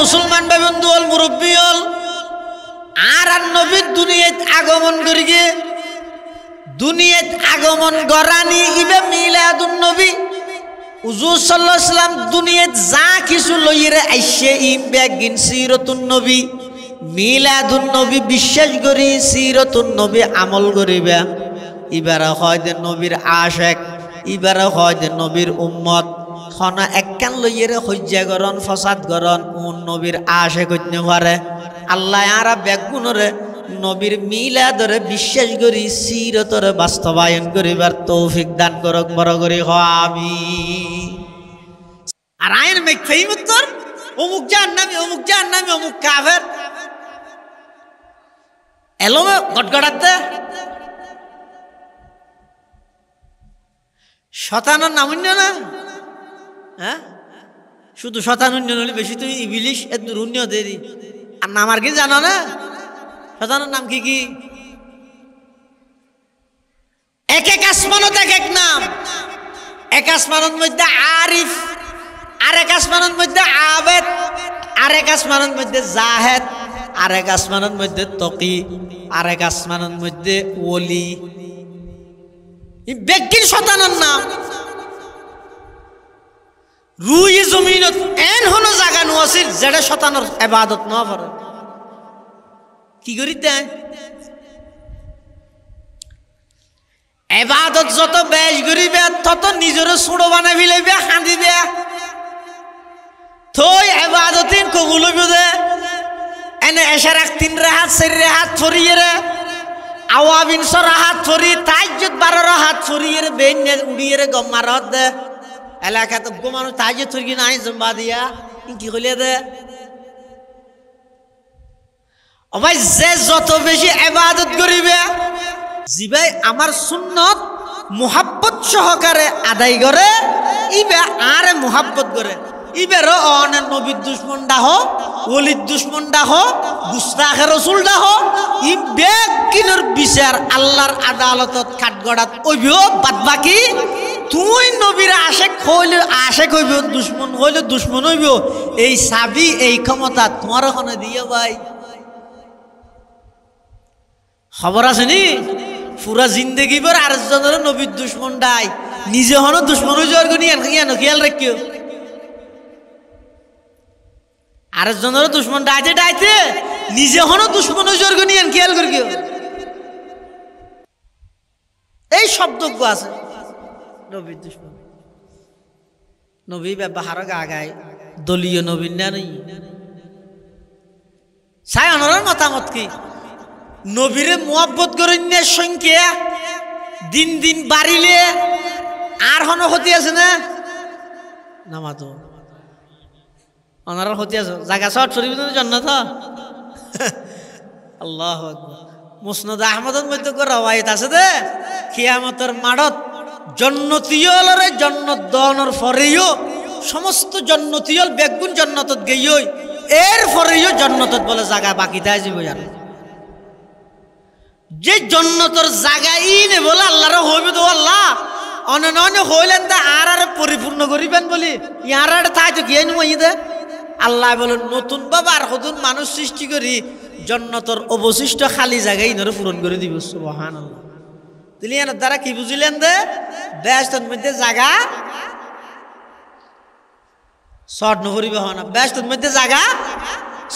মুসলমান ভাই বন্ধু হল মুরব্বী হল আর নবীর দুনিয়াত আগমন করিগে দুনিয়াত আগমন গরানি ইবে মিলাদুন নবী হুজুর সাল্লাল্লাহু আলাইহি সাল্লাম দুনিয়াত যা কিছু লইরে আইছে ইম বেগিন সিরাতুন নবী মিলাদুন নবী বিশ্বাস করি সিরাতুন নবী আমল করিবা ইবারা হয় যে নবীর আশিক ইবারা হয় যে নবীর উম্মত খনা একখান লইরে হজ্জা করন ফসাদ করন কোন নবীর আশিক হইতে পারে আল্লাহ আরা বেগুনরে নবীর মিলাদরে বিশ্বাস করি সিরতরে বাস্তবায়ন করিবার তৌফিক দান করক বড় করে আমিন আর আইন মেক ফেম উত্তর অমুক জাহান্নামী অমুক জাহান্নামী অমুক কাফের এলোমে গটগড়াতে শতানোর নামুন্য না হ্যাঁ শুধু শতানুন্য হলে বেশি তুই ইবলিশ এত রুণ্য দেরি আর নাম আর কি জানো না শতানোর নাম কি কি এক এক আসমানত এক এক নাম এক আসমানের মধ্যে আরিফ আর এক আসমানের মধ্যে আবেদ আর এক আসমানের মধ্যে জাহেদ আর এক আসমানের মধ্যে তকি আর এক আসমানের মধ্যে ওলি বেগিন শতানোর নাম রুই জমিনত এন হনো জায়গা নোয়াছিল যেটা শতানোর ইবাদত না করে কি করিতে ইবাদত যত বেশ করিবে তত নিজের ছোট বানাই ফেলাইবে কাঁদিবে থই ইবাদতিন কবুল হইবে দে এনে এশার এক তিন রাহাত চার রাহাত ফরিয়ে রে আওয়াবিন সর হাত ফরি তাজ্জুদ 12 হাত ফরিয়ে রে বেন উড়িয়ে রে গমারত দে এলাকা তো গোমানো তাজ্জুদ ফরি নাই জম্বা দিয়া কি কইলে দে ও ভাই যে যত বেশি ইবাদত করিবে জিবাই আমার সুন্নত মুহাব্বত সহকারে আদায় করে ইবে আরে মুহাব্বত করে ইবেরও অনেক নবীর দুশ্মন ডাহ ওলির দুশ্মন ডাহ গুস্তাখে রসুল ডাহ ই বেগিনের বিচার আল্লাহর আদালতত কাঠগড়াত ওইবিও বাদ বাকি তুই নবীর আশেক হইলে আশেক হইব দুশ্মন হইলে দুশ্মন হইব এই চাবি এই ক্ষমতা তোমার ওখানে দিয়ে ভাই খবর আছে নি পুরা জিন্দগি ভর আরেকজনের নবীর দুশ্মন ডাই নিজে হন দুশ্মন হয়ে যাওয়ার নিয়ে খেয়াল রাখিও আরেকজনের দুশ্মন ডাইতে ডাইতে নিজে হন দুশ্মন হয়ে যাওয়ার নিয়ে খেয়াল করিও এই শব্দ আছে নবীর দুশ্মন নবী ব্যবহার গাগায় দলীয় নবীন না নেই সাই অনরের মতামত কি নবীরে মুহাব্বত করিনের সংখ্যা দিন দিন বাড়িলে আর হন ক্ষতি আছে না নামাতো অনার ক্ষতি আছে জায়গা শর্ট শরীফ জান্নাত আল্লাহু আকবার মুসনাদ আহমদের মধ্যে রাওয়ায়াত আছে দে কিয়ামতের মাঠত জান্নাতীয়লরে জান্নাত দানের পরেও সমস্ত জান্নাতীয়ল বেগুন জান্নাতত গইই এর পরেও জান্নাতত বলে জায়গা বাকি থাই যাব জানো যে জন্নতর জায়গাই নে বলে আল্লাহর হইবে তো আল্লাহ অনন্য হইলেন তা আর পরিপূর্ণ করিবেন বলি ইয়ার তাই তো গিয়ে নিয়ে দে আল্লাহ বলেন নতুন বাবা আর নতুন মানুষ সৃষ্টি করি জন্নতর অবশিষ্ট খালি জায়গায় ইনরে পূরণ করে দিব সুবহানাল্লাহ দিলি এর দ্বারা কি বুঝিলেন দে বেহেশতের মধ্যে জায়গা শর্ট নভরিবে হয় না বেহেশতের মধ্যে জায়গা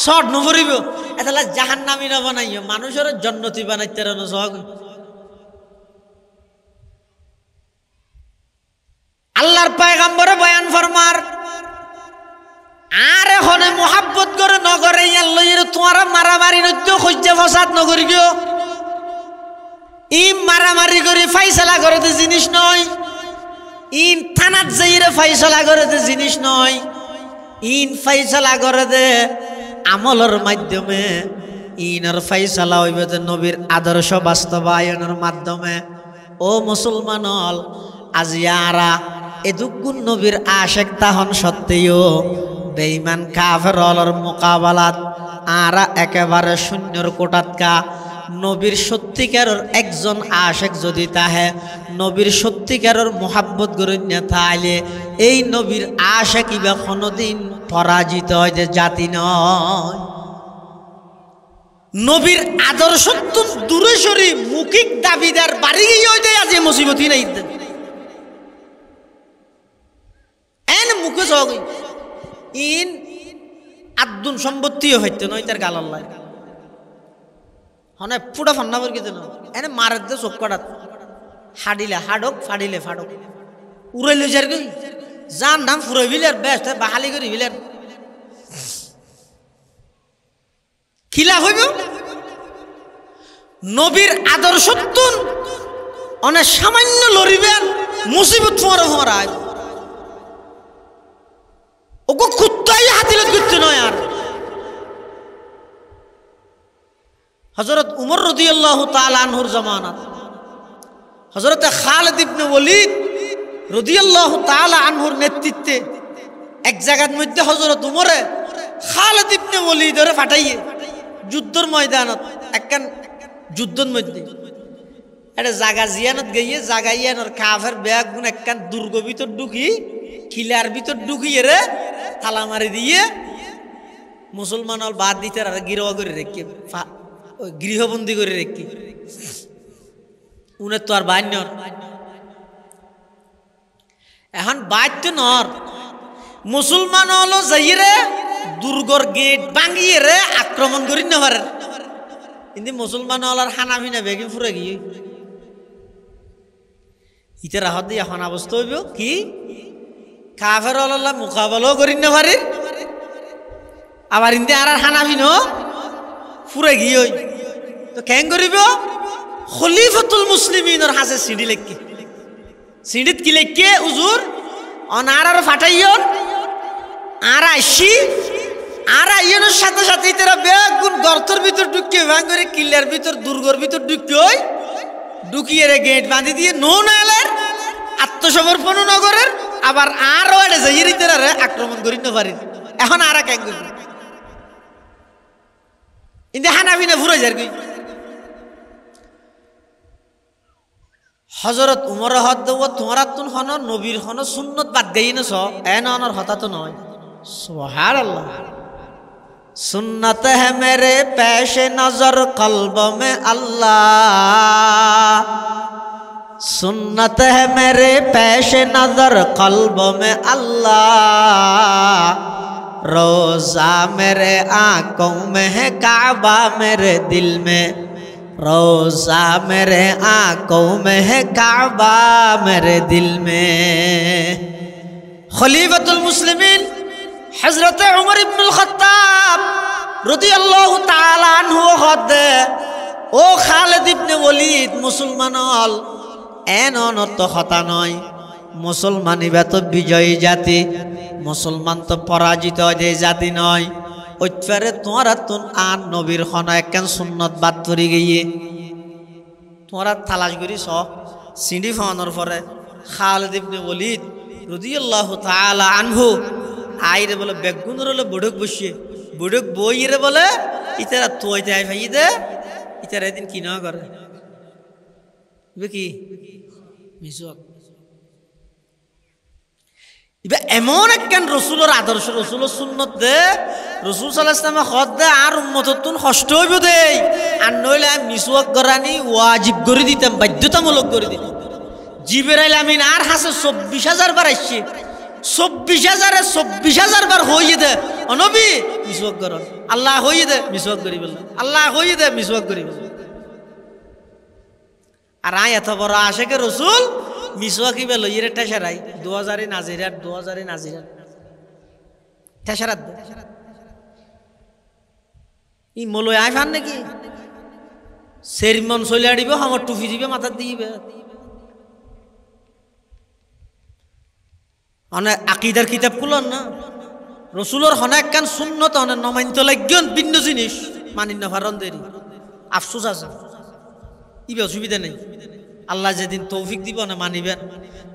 শর্ট নভরিব এতলা জাহান্নামী না বানাইও মানুষের জন্নতি বানাইতে রানো সহগ আল্লাহর পয়গম্বরে বয়ান ফরমার আর হনে মুহাব্বত করে নগরে আল্লাহর তোমার মারামারি নদ্য খুঁজতে ফসাদ নগরিও ই মারামারি করে ফাইসালা করতে জিনিস নয় ইন থানাত যাইরে ফাইসালা করতে জিনিস নয় ইন ফাইসালা করে দে আমলের মাধ্যমে ইনার ফাইসালা হইবে যে নবীর আদর্শ বাস্তবায়নের মাধ্যমে ও মুসলমান হল আজিয়ারা এদুগুণ নবীর আশেক তাহন সত্ত্বেও বেঈমান কাফের হলর মোকাবেলাত আরা একেবারে শূন্যর কোটাতকা নবীর সত্যিকারের একজন আশেক যদি তাহে নবীর সত্যিকারের মোহাব্বত করেন না তাহলে এই নবীর আশেক ইবা কোনোদিন পরাজিত হয় যে জাতি নয়। নবীর আদর্শ তো দূরে সরি মুখিক দাবিদার বাড়ি গিয়ে হইতে আছে মুসিবতই নাই এন মুখে সব ইন আদুন সম্পত্তিও হইতে নয় তার গাল আল্লাহ হনে পুরা ফান্না করে গেছে না এনে মারের দে চোখ কাটাত হাডিলে হাডক ফাডিলে ফাডক উড়াই লই যার গই জান নাম ফুরাই বিলের বেস্ট বাহালি করি বিলের খিলা হইব নবীর আদর্শ তুন অনেক সামান্য লড়িবেন মুসিবত ফোঁরা ফোঁরা ওকে কুত্তাই হাতিলত করতে নয় আর হযরত উমর রাদিয়াল্লাহু তাআলা আনহুর জামানাত হযরত খালিদ ইবনে ওয়ালিদ রাদিয়াল্লাহু তাআলা আনহুর নেতৃত্বে এক জায়গার মধ্যে হযরত উমরে খালিদ ইবনে ওয়ালিদরে ফাটাইয়ে যুদ্ধের ময়দানত একখান যুদ্ধের মধ্যে এটা জায়গা জিয়ানত গিয়ে জাগাইয়ানোর কাফের ব্যাগ গুণ একখান দুর্গ ভিতর ঢুকি খিলার ভিতর ঢুকিয়ে রে তালা মারি দিয়ে মুসলমান বাদ দিতে আর গিরোয়া করে রেখে গৃহবন্দী করে রেখে উনের তো আর বান্যর এখন বাধ্য নর মুসলমান হলো যাইরে দুর্গর গেট ভাঙিয়ে রে আক্রমণ করি না পারে কিন্তু মুসলমান হলার হানা ফিনা বেগিন ফুরে গিয়ে ইতে রাহত দিয়ে এখন অবস্থা হইব কি কাফের আল্লাহ মোকাবেলাও করি না পারে আবার ইন্দি আর হানা ফিনো ফুরে গিয়ে তো কেন করিব খলিফাতুল মুসলিমিনের হাসে সিঁড়ি লেখকে সিঁড়িত কি লেখকে উজুর অনার আর ফাটাইয়ন আর আইসি আর আইয়নের সাথে সাথে তারা বেগুন গর্তের ভিতর ঢুকিয়ে ভাঙ করে কিল্লার ভিতর দুর্গর ভিতর ঢুকিয়ে ঢুকিয়ে রে গেট বাঁধি দিয়ে নো নালের আত্মসমর্পণ নগরের আবার আরো এটা যাইয়ে তারা আক্রমণ করি না পারি এখন আর কেন করবি ইন্দে হানাফিনা ফুরে যার কি হযরত উমর হদ তোমার তুন হন নবীর হন সুন্নত বাদ দেই না এন অনর হতা তো নয় সুবহানাল্লাহ सुन्नत है मेरे पेश नजर कल्ब में अल्लाह सुन्नत है मेरे पेश नजर कल्ब में अल्लाह रोजा मेरे आंखों में है काबा मेरे दिल में रोजा मेरे आंखों में है काबा मेरे दिल में खलीफतुल मुस्लिमीन हजरत उमर इब्नुल खत्ताब রাদিয়াল্লাহু তাআলা আনহু হদে ও খালিদ ইবনে ওয়ালিদ মুসলমান হল এন অনত হতা নয় মুসলমান ইবা তো বিজয়ী জাতি মুসলমান তো পরাজিত যে জাতি নয় ওইফারে তোমরা তুন আর নবীর খন একখান সুন্নত বাদ ধরে গিয়ে তোমরা তালাশ করি স সিঁড়ি ফানোর পরে খালিদ ইবনে ওয়ালিদ রাদিয়াল্লাহু তাআলা আনহু আইরে বলে বেগুন রলে বুড়ক বসিয়ে বুড়ক বইরে বলে ইতারা তোইতে আই ভাই দে ইতারা এদিন কি না করে কি মিসওয়াক ইবা এমন একখান রসুলের আদর্শ রসুলের সুন্নত দে রসুল সাল্লাল্লাহু আলাইহি ওয়াসাল্লাম খদ দে আর উম্মততুন কষ্ট হইব দে আর নইলে মিসওয়াক করানি ওয়াজিব করে দিতাম বাধ্যতামূলক করে দিতাম জিবরাইল আমিন আর হাসে 24000 বার আসছে 24000 বার হইয়ে দে নবী মিসওয়াক করন আল্লাহ হইয়ে দে মিসওয়াক করি বল আল্লাহ হইয়ে দে মিসওয়াক করি বল আর আয় এত বড় আশেকে রসুল মিসওয়াক ইবে লইরে টেশারাই 2000 নাজিরাত 2000 নাজিরাত টেশারাত ই মলয় আই ফান নাকি সেরিমন চলে আড়িব আমার টুপি দিবে মাথা দিবে অনেক আকিদার কিতাব খুলন না রসুলোর হনেক কান সুন্নত অনেক নমাইন্ত লাগন ভিন্ন জিনিস মানি না ফারন দেরি আফসোস আছে ইবে অসুবিধা নেই আল্লাহ যেদিন তৌফিক দিব না মানিবেন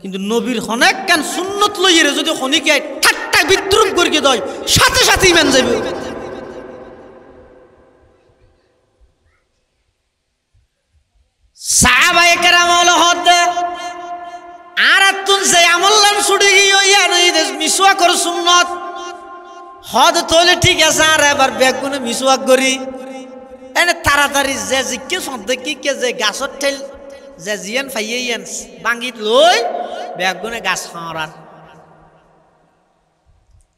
কিন্তু নবীর হনেক কান সুন্নত লইরে যদি খনিকে ঠাট্টা বিদ্রুপ করিয়ে দেয় সাথে সাথে ইমান যাবে মিসওয়াক কর সুন্নত হদ তোলে ঠিক আছে আর এবার বেগুনে মিসওয়াক করি এনে তাড়াতাড়ি যে জিকে সন্দেকি কে যে গাছত ঠেল যে জিয়ান ফাইয়েন বাঙ্গিত লই বেগুনে গাছ খাওয়ার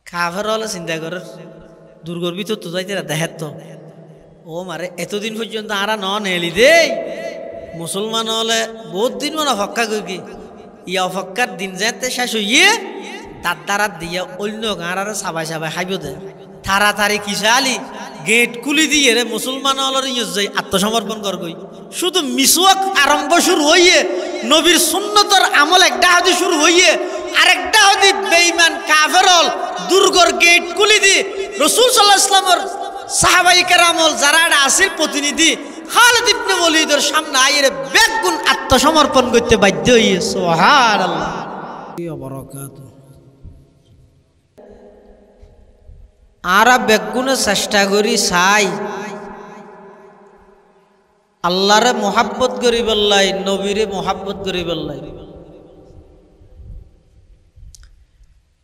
কাফের হলে চিন্তা করে দুর্গর ভিতর তো যাইতে দেখাত তো ও মারে এতদিন পর্যন্ত আরা ন নেলি দেই মুসলমান হলে বহুত দিন মানে অপেক্ষা করি ইয়া অপেক্ষার দিন যেতে শেষ হইয়ে তার দ্বারা দিয়ে অন্য গাঁড়ার সাবাই সাবাই খাইব দে তাড়াতাড়ি কিসালি গেট খুলি দিয়ে রে মুসলমান হলের যাই আত্মসমর্পণ করবই শুধু মিসওয়াক আরম্ভ শুরু হইয়ে নবীর সুন্নতর আমল একটা হাদি শুরু হইয়ে আরেকটা হাদি বেঈমান কাফের হল দুর্গর গেট খুলি দি রাসূল সাল্লাল্লাহু আলাইহি ওয়াসাল্লামের সাহাবাই কেরামল যারা আসির প্রতিনিধি খালিদ ইবনে ওয়ালিদের সামনে আইরে বেগুন আত্মসমর্পণ করতে বাধ্য হইয়ে সুবহানাল্লাহ ওয়া বারাকাতুহু আরা বেগুনে চেষ্টা করি চাই আল্লাহরে মোহাব্বত করি বললাই নবীরে মোহাব্বত করি বললাই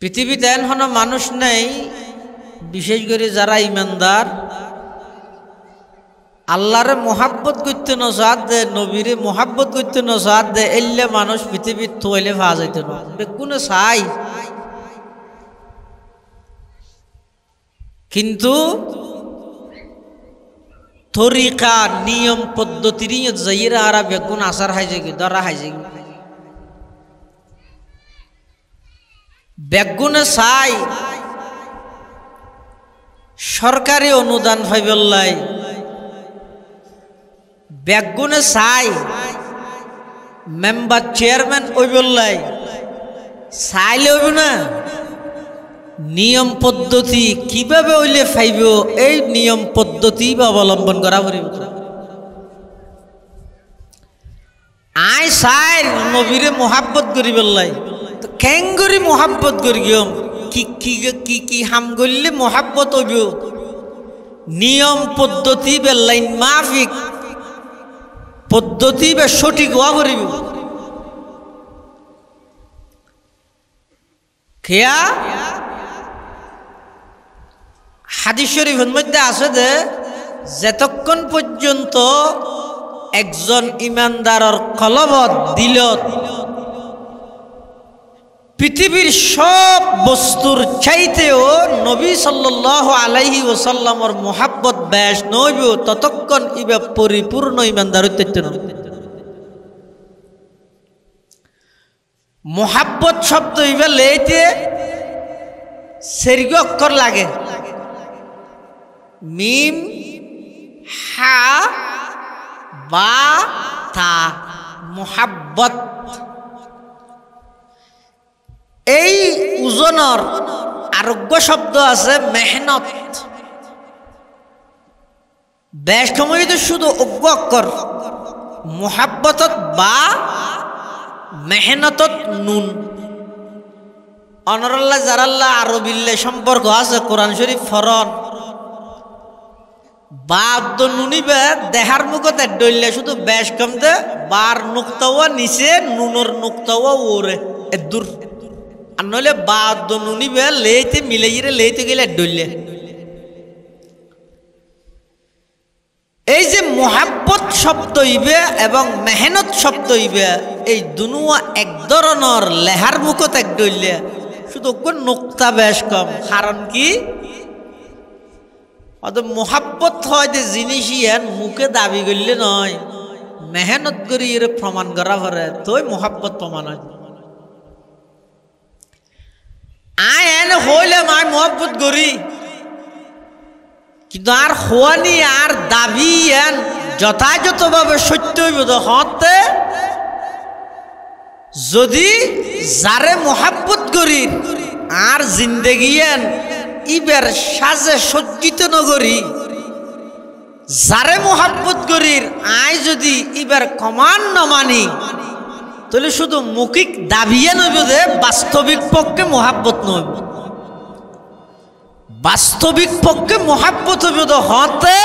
পৃথিবীতে এমন মানুষ নেই বিশেষ করে যারা ইমানদার আল্লাহরে মোহাব্বত করতে নসাদ দে নবীরে মোহাব্বত করতে নসাদ দে এলে মানুষ পৃথিবীর তোইলে ভা যাইতে না বেগুনে চাই কিন্তু তরিকা নিয়ম পদ্ধতির যাইরা আরা বেগুন আসার হাইজে কি দরা হাইজে বেগুনে চাই সরকারি অনুদান পাইবল্লাই বেগুনে চাই মেম্বার চেয়ারম্যান ওইবল্লাই চাইলে হইব না নিয়ম পদ্ধতি কিভাবে হইলে পাইব এই নিয়ম পদ্ধতি অবলম্বন করা পড়িব আয় চাই নবীরে মোহাব্বত করি বললাই তো কেঙ্গরি মোহাব্বত করি গিয়ম কি কি কি কি হাম করলে মোহাব্বত হইব নিয়ম পদ্ধতি বে লাইন মাফিক পদ্ধতি বে সঠিক হওয়া করিব খেয়া হাদিস শরীফের মধ্যে আছে যে যতক্ষণ পর্যন্ত একজন ইমানদারের কলবত দিলত পৃথিবীর সব বস্তুর চাইতেও নবী সাল্লাল্লাহু আলাইহি ওয়াসাল্লামের মোহাব্বত বেশ নইব ততক্ষণ ইবা পরিপূর্ণ ইমানদার হইতে না মোহাব্বত শব্দ ইবা লেইতে সেরগি অক্ষর লাগে মিম হা বা তা মোহাব্বত এই ওজনের আরোগ্য শব্দ আছে মেহনত বেশ সময় শুধু অজ্ঞ অক্ষর মোহাব্বতত বা মেহনতত নুন অনরাল্লাহ জারাল্লাহ আরবিল্লে সম্পর্ক আছে কোরআন শরীফ ফরন বাদ নুনিবে দেহার মুখতে ডইলে শুধু বেশ কমতে বার নুক্তাও নিচে নুনর নুক্তাও ওরে এদুর আর নইলে বাদ নুনিবে লেইতে মিলাইরে লেইতে গেলে ডইলে এই যে মোহাব্বত শব্দ ইবে এবং মেহনত শব্দ ইবে এই দুনুয়া এক ধরনের লেহার মুখত এক ডইলে শুধু কোন নুক্তা বেশ কম কারণ কি অত মোহাব্বত হয় যে জিনিসই এন মুখে দাবি করলে নয় মেহনত করি এর প্রমাণ করা পরে তোই মোহাব্বত প্রমাণ হয় আয় এন হইলে মাই মোহাব্বত করি কিন্তু আর হওয়ানি আর দাবি এন যথাযথভাবে সত্য হইব হতে যদি যারে মোহাব্বত করি আর জিন্দেগি এন ইবের সাজে সজ্জিত নগরী যারে মোহাব্বত করির আয় যদি ইবের কমান ন মানি তাহলে শুধু মৌখিক দাবিয়ে নইব যে বাস্তবিক পক্ষে মোহাব্বত নইব বাস্তবিক পক্ষে মোহাব্বত হইব তো হতে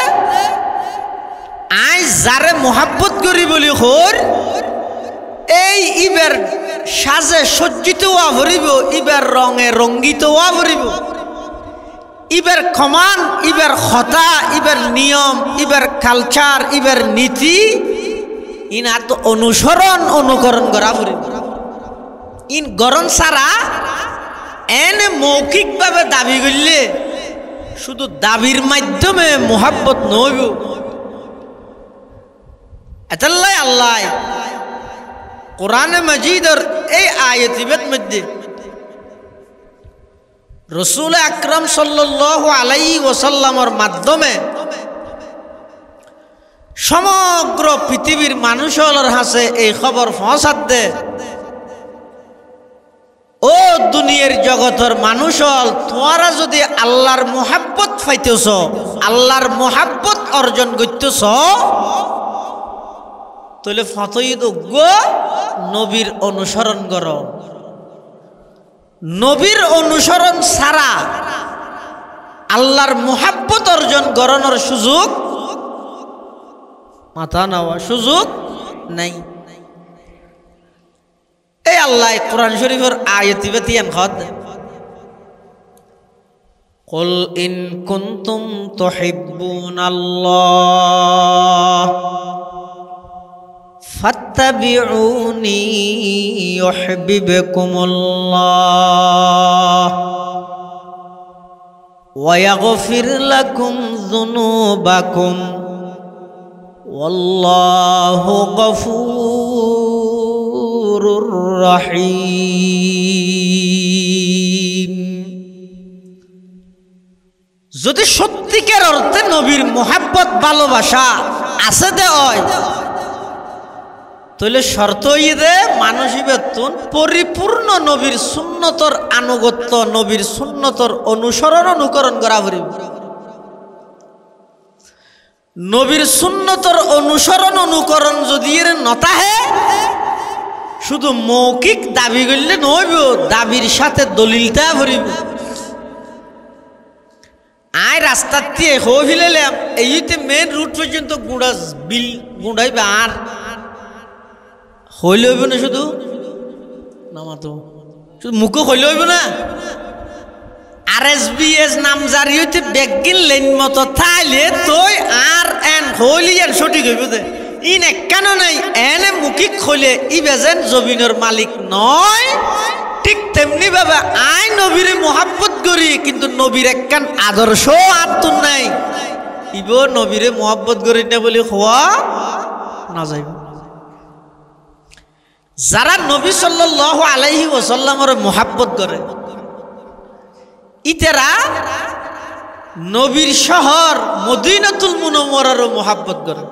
আয় যারে মোহাব্বত করি বলি হর এই ইবের সাজে সজ্জিত হওয়া ভরিব, ইবের রঙে রঙ্গিত হওয়া ভরিব, ইবের কমান, ইবের হতা, ইবের নিয়ম, ইবের কালচার, ইবের নীতি ইনা তো অনুকরণ করা ভরিব। ইন গরম সারা এনে মৌখিকভাবে দাবি করলে শুধু দাবির মাধ্যমে মোহাব্বত নইব। এতাল্লাই আল্লাহ কোরআনে মাজিদের এই আয়াতিবের মধ্যে রাসূল আকরাম সাল্লাল্লাহু আলাইহি ওয়াসাল্লামের মাধ্যমে সমগ্র পৃথিবীর মানুষের হাতে এই খবর পৌঁছাত দে, ও দুনিয়ার জগতের মানুষ হল, তোমরা যদি আল্লাহর মোহাব্বত পাইতেছ, আল্লাহর মোহাব্বত অর্জন করতেছ, তাহলে ফতইদ নবীর অনুসরণ করো। নবীর অনুসরণ ছাড়া আল্লাহর মোহাব্বত অর্জন করানোর সুযোগ, মাথা নেওয়া সুযোগ নাই। এই আল্লাহ কোরআন শরীফের আয়াতি বেতিয়ান খদ, কুল ইন কুনতুম তুহিব্বুনাল্লাহ ফাত্তাবিউনি ইউহিব্বুকুমুল্লাহ ওয়া ইয়াগফির লাকুম যুনুবাকুম ওয়াল্লাহু গফুরুর রহিম। যদি সত্যিকার অর্থে নবীর মোহাব্বত ভালোবাসা আছে দে হয়, তাহলে শর্ত দে মানুষ বেতন পরিপূর্ণ নবীর সুন্নতর আনুগত্য, নবীর সুন্নতর অনুকরণ করা পড়িব। নবীর সুন্নতর অনুকরণ যদি এর নতাহে শুধু মৌখিক দাবি করলে নইব, দাবির সাথে দলিলটা ভরিব। আয় রাস্তার দিয়ে হিলাম এইতে মেন রুট পর্যন্ত গুঁড়াইবে আর হইলে হইব না, শুধু নামাতো শুধু মুখে হইলে হইব না। RSBS নাম জারি হইতে বেগিন লেন মতো থাইলে তুই আর এন হইলি আর সঠিক হইব দে। ইন একখান নাই এনে মুখিক হইলে ই বেজেন জমিনের মালিক নয়। ঠিক তেমনি ভাবে আই নবীরে মোহাব্বত করি, কিন্তু নবীর একখান আদর্শ আত্মন নাই, ইব নবীরে মোহাব্বত করি না বলে হওয়া না যাইব। যারা নবী সাল্লাল্লাহু আলাইহি ওয়াসাল্লামের মোহাব্বত করে, ইতেরা নবীর শহর মদিনাতুল মুনাওয়ারারও মোহাব্বত করে,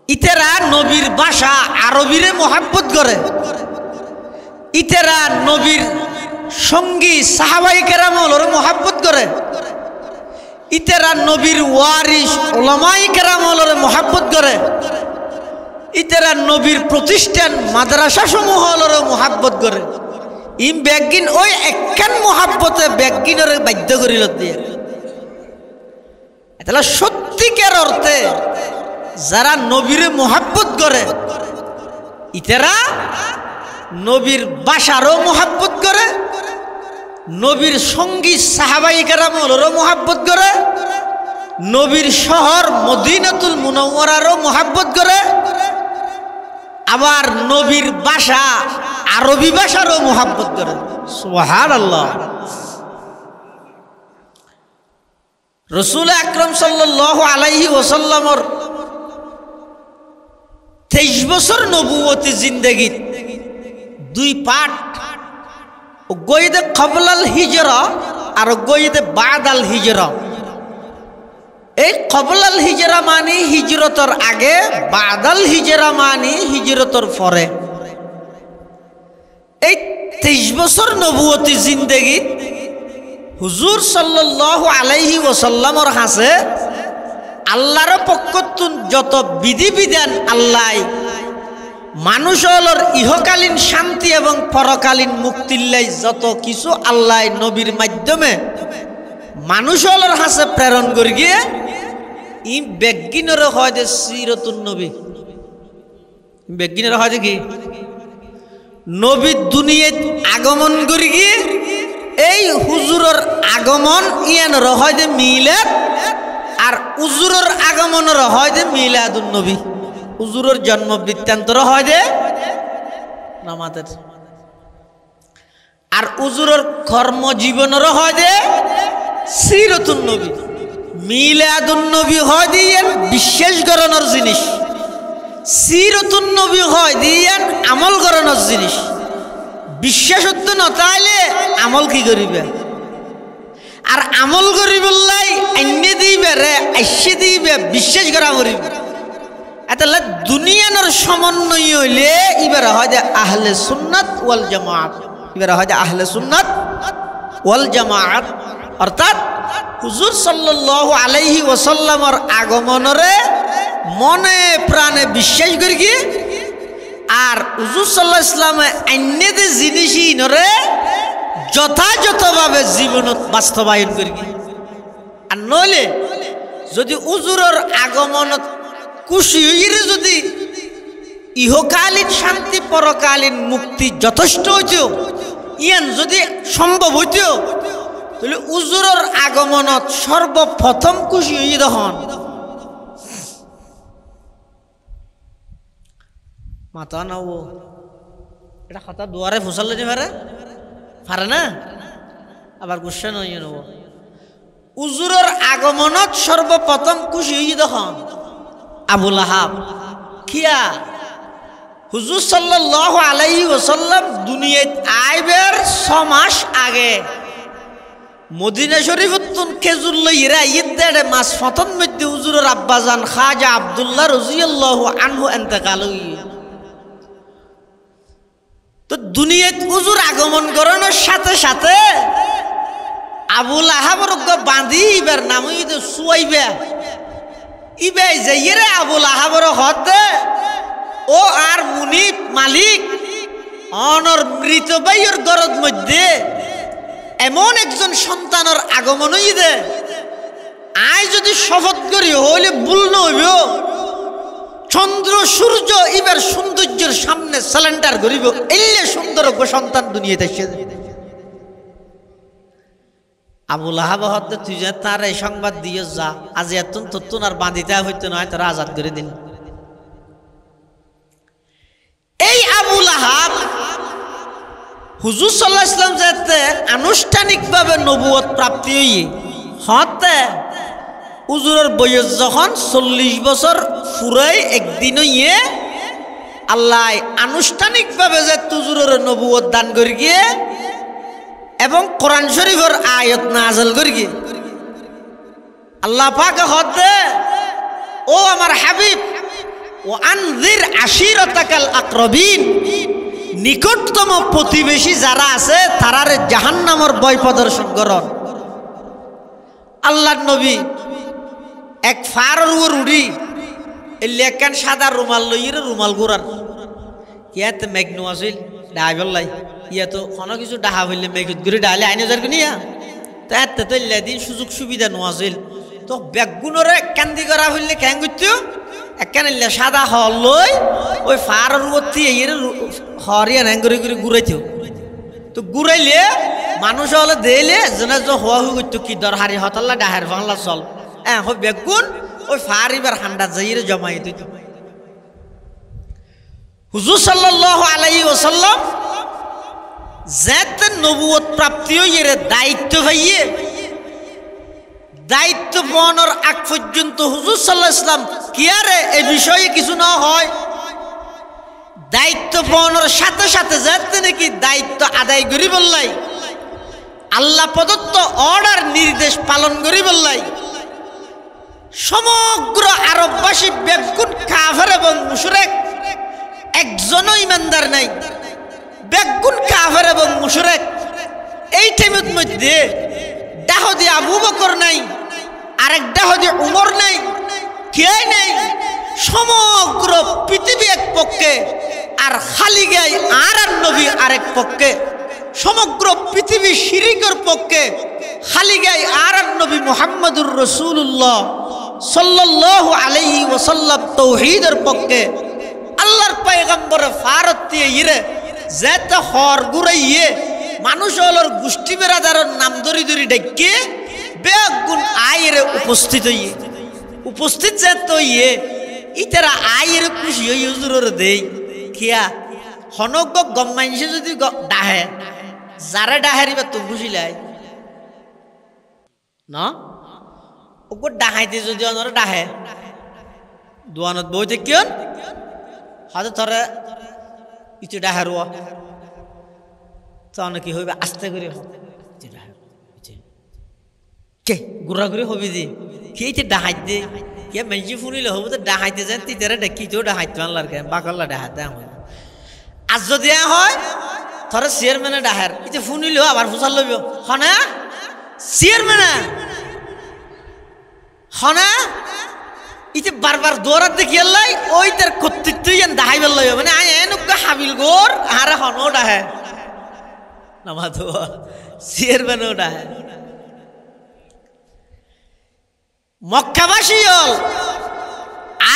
ইতেরা নবীর ভাষা আরবিরে মোহাব্বত করে, ইতেরা নবীর সঙ্গী সাহাবায়ে কেরামরে মোহাব্বত করে, ইতেরা নবীর ওয়ারিস উলামায়ে কেরামরে মোহাব্বত করে, ইতেরা নবীর প্রতিষ্ঠান মাদ্রাসা সমূহরে মোহাব্বত করে। ইম ব্যাগিন ওই একখান মোহাব্বতে ব্যাগিনের বাধ্য করিল দিয়ে। তাহলে সত্যিকার অর্থে যারা নবীরে মোহাব্বত করে, ইতেরা নবীর বাসারও মোহাব্বত করে, নবীর সঙ্গী সাহাবায়ে কেরামরও মোহাব্বত করে, নবীর শহর মদিনাতুল মুনাওয়ারারও মোহাব্বত করে, আবার নবীর ভাষা আরবি ভাষারও মোহাব্বত করে। সুবহানাল্লাহ। রাসূল আকরাম সাল্লাল্লাহু আলাইহি ওয়াসাল্লামের 23 বছর নবুয়তি জিন্দেগি দুই পার্ট, গইদে কবলাল হিজরা আর গইদে বাদাল হিজরা। এই কবলাল হিজরা মানে হিজরতর আগে, বাদাল হিজরা মানে হিজরতর পরে। এই 23 বছর নবুয়তি জিন্দেগি হুজুর সাল্লাল্লাহু আলাইহি ওয়াসাল্লামের হাতে আল্লাহর পক্ষতুন যত বিধিবিধান আল্লাহ মানুষের ইহকালীন শান্তি এবং পরকালীন মুক্তিল্লাই যত কিছু আল্লাহ নবীর মাধ্যমে মানুষের হাতে প্রেরণ করে গিয়ে ই বেগিনের হয় যে সিরতুন নবী। বেগিনের হয় কি নবী দুনিয়াত আগমন করি গিয়ে এই হুজুরের আগমন ইয়ান হয় যে মিলাদ আর হুজুরের আগমন হয় যে মিলাদুন নবী হুজুরের জন্ম বৃত্তান্ত হয় যে নামাজের আর হুজুরের কর্মজীবনের হয় যে সিরাতুন নবী মিলাদুন নবী হয় দিয়ে বিশ্বাস করানোর জিনিস সিরাতুন নবী হয় দিয়ে আমল করানোর জিনিস বিশ্বাসত্ব নতাইলে আমল কি করিবে আর আমল করিবলাই অন্য দিবে রে আইসে দিবে বিশ্বাস করা করিবে এতলা দুনিয়ার সমন্বয় হইলে এবার হয় যে আহলে সুন্নাত ওয়াল জামাত এবার হয় যে আহলে সুন্নাত ওয়াল জামাত অর্থাৎ হুজুর সাল্লাল্লাহু আলাইহি ওয়াসাল্লামের আগমনরে মনে প্রাণে বিশ্বাস করি কি আর হুজুর সাল্লাল্লাহু আলাইহি ওয়াসাল্লামে অন্যদের জিনিসই নরে যথাযথভাবে জীবনত বাস্তবায়ন করি আর নইলে যদি হুজুরের আগমনত খুশি হইরে যদি ইহকালীন শান্তি পরকালীন মুক্তি যথেষ্ট হইত ইয়ান যদি সম্ভব হইত তাহলে হুজুরের আগমনত সর্বপ্রথম খুশি হই তখন মাথা নাও এটা কথা দুয়ারে ফুসাল পারে না আবার গুসা নই নেব হুজুরের আগমনত সর্বপ্রথম খুশি হই তখন আবু লাহাব কিয়া হুজুর সাল্লাল্লাহু আলাইহি ওয়াসাল্লাম দুনিয়াত আইবের 6 মাস আগে মদিনা শরীফতুন খেজুর লইরা ইদ্দারে মাস ফতন মধ্যে হুজুরের আব্বাজান খাজা আব্দুল্লাহ রাদিয়াল্লাহু আনহু ইন্তেকাল হইয়া তো দুনিয়াত হুজুর আগমন করানোর সাথে সাথে আবু লাহাবের বাঁধি এবার নাম হইতে সুয়াইবা ইবে যাইরে আবু লাহাবের হতে ও আর মুনিব মালিক অনর মৃত ভাইয়ের গরদ মধ্যে এমন একজন সন্তানের আগমন হইবে আয় যদি শপথ করি হইলে ভুল নইব চন্দ্র সূর্য এবার সৌন্দর্যের সামনে সালেন্ডার করিব এলে সুন্দর সন্তান দুনিয়াতে এসে আবু লাহাব হতে তুই যে তার এই সংবাদ দিয়ে যা আজ এত তোর আর বাঁধিতে হইতো নয় তারা আজাদ করে দিন এই আবু লাহাব হুজুর সাল্লাল্লাহু আলাইহি ওয়াসাল্লাম যেতে আনুষ্ঠানিকভাবে নবুয়ত প্রাপ্তি হতে হুজুরের বয়স যখন 40 বছর পুরাই একদিন ইয়ে আল্লাহ আনুষ্ঠানিকভাবে যে হুজুরের নবুয়ত দান করে গিয়ে এবং কোরআন শরীফের আয়াত নাযিল করে গিয়ে আল্লাহ পাক হতে ও আমার হাবিব ও আনজির আশিরাতাকাল আকরাবিন নিকটতম প্রতিবেশী যারা আছে তারার জাহান্নামের ভয় প্রদর্শন করন আল্লাহর নবী এক ফারের উপর উড়ি লেখান সাদা রুমাল লইরে রুমাল গোরার ইয়াতে মেঘনু আছিল ডাইবলাই ইয়া তো কোনো কিছু ডাহা হইলে মেঘত ঘুরে ডালে আইনে যার নিয়া তাতে তো দিন সুযোগ সুবিধা নো আছিল তো বেগুনরে কান্দি করা হইলে কেন করতো একখানে সাদা হল লই ওই ফারের উপর হরিয়া ন্যাং করে করে ঘুরাইতো তো ঘুরাইলে মানুষ হলে দিলে যেনে হওয়া হয়ে করতো কি দর হারি হতাল্লা ডাহের ভাঙলা চল হ্যাঁ বেগুন ওই ফার এবার হান্ডা যাইরে জমাই দিত হুজুর সাল্লাল্লাহু আলাইহি ওয়াসাল্লাম যেতে নবুয়ত প্রাপ্তি হইরে দায়িত্ব ভাইয়ে দায়িত্ব পাওয়ার আগ পর্যন্ত হুজুর সাল্লাল্লাহু আলাইহি ওয়াসাল্লাম কি আরে এই বিষয়ে কিছু না হয় দায়িত্ব পাওয়ার সাথে সাথে যেতে নাকি দায়িত্ব আদায় করি বললাই আল্লাহ প্রদত্ত অর্ডার নির্দেশ পালন করি বললাই সমগ্র আরববাসী বেগুন কাফের এবং মুশরিক একজনও ইমানদার নাই বেগুন কাফের এবং মুশরিক এই টাইমের মধ্যে দাহদি আবু বকর নাই আরেক দাহদি উমর নাই কে নাই সমগ্র পৃথিবী এক পক্ষে আর খালি গায় আর নবী আরেক পক্ষে সমগ্র পৃথিবী শিরিকের পক্ষে খালি গায় আর নবী মুহাম্মদুর রাসূলুল্লাহ সাল্লাল্লাহু আলাইহি ওয়াসাল্লাম তাওহীদের পক্ষে আল্লাহর পয়গম্বরে ফারত দিয়ে ইরে যেতে হর গুড়াইয়ে মানুষ হলোর গোষ্ঠী বেরাদারের নাম ধরি ধরি ডেকে বেগুন আইরে উপস্থিত যেত ইয়ে ইতারা আইরে খুশি হই হুজুরের দেই খিয়া হনক গম্মাইছে যদি ডাহে যারা ডাহারিবা তো বুঝিলাই না ওপর ডাহাইতে যদি অনর ডাহে দোয়ানত বইতে কিয়ন হয়তো ধরে কিছু ডাহার তখন কি হইবে আস্তে করে কে ঘুরা ঘুরি হবি দি কে ডাহাই দে কে মেজি ফুনিলে হবো তো ডাহাইতে যান তিতারে ডেকি তো ডাহাইতে আনলার কে বাকল্লা ডাহাত দেওয়া হয় আজ যদি হয় ধরে চেয়ারম্যানে ডাহার ইতে ফুনিলেও আবার ফুসাল লইব হনা চেয়ারম্যানে হনা ইতে বারবার দৌড়াত দেখি আল্লাই ওই তার কর্তৃত্ব দাহাই বেল লইব মানে আয় এনুকা হাবিল গোর আরে হনও ডাহে নামা তো চেয়ারম্যানও ডাহে মক্কাবাসী হল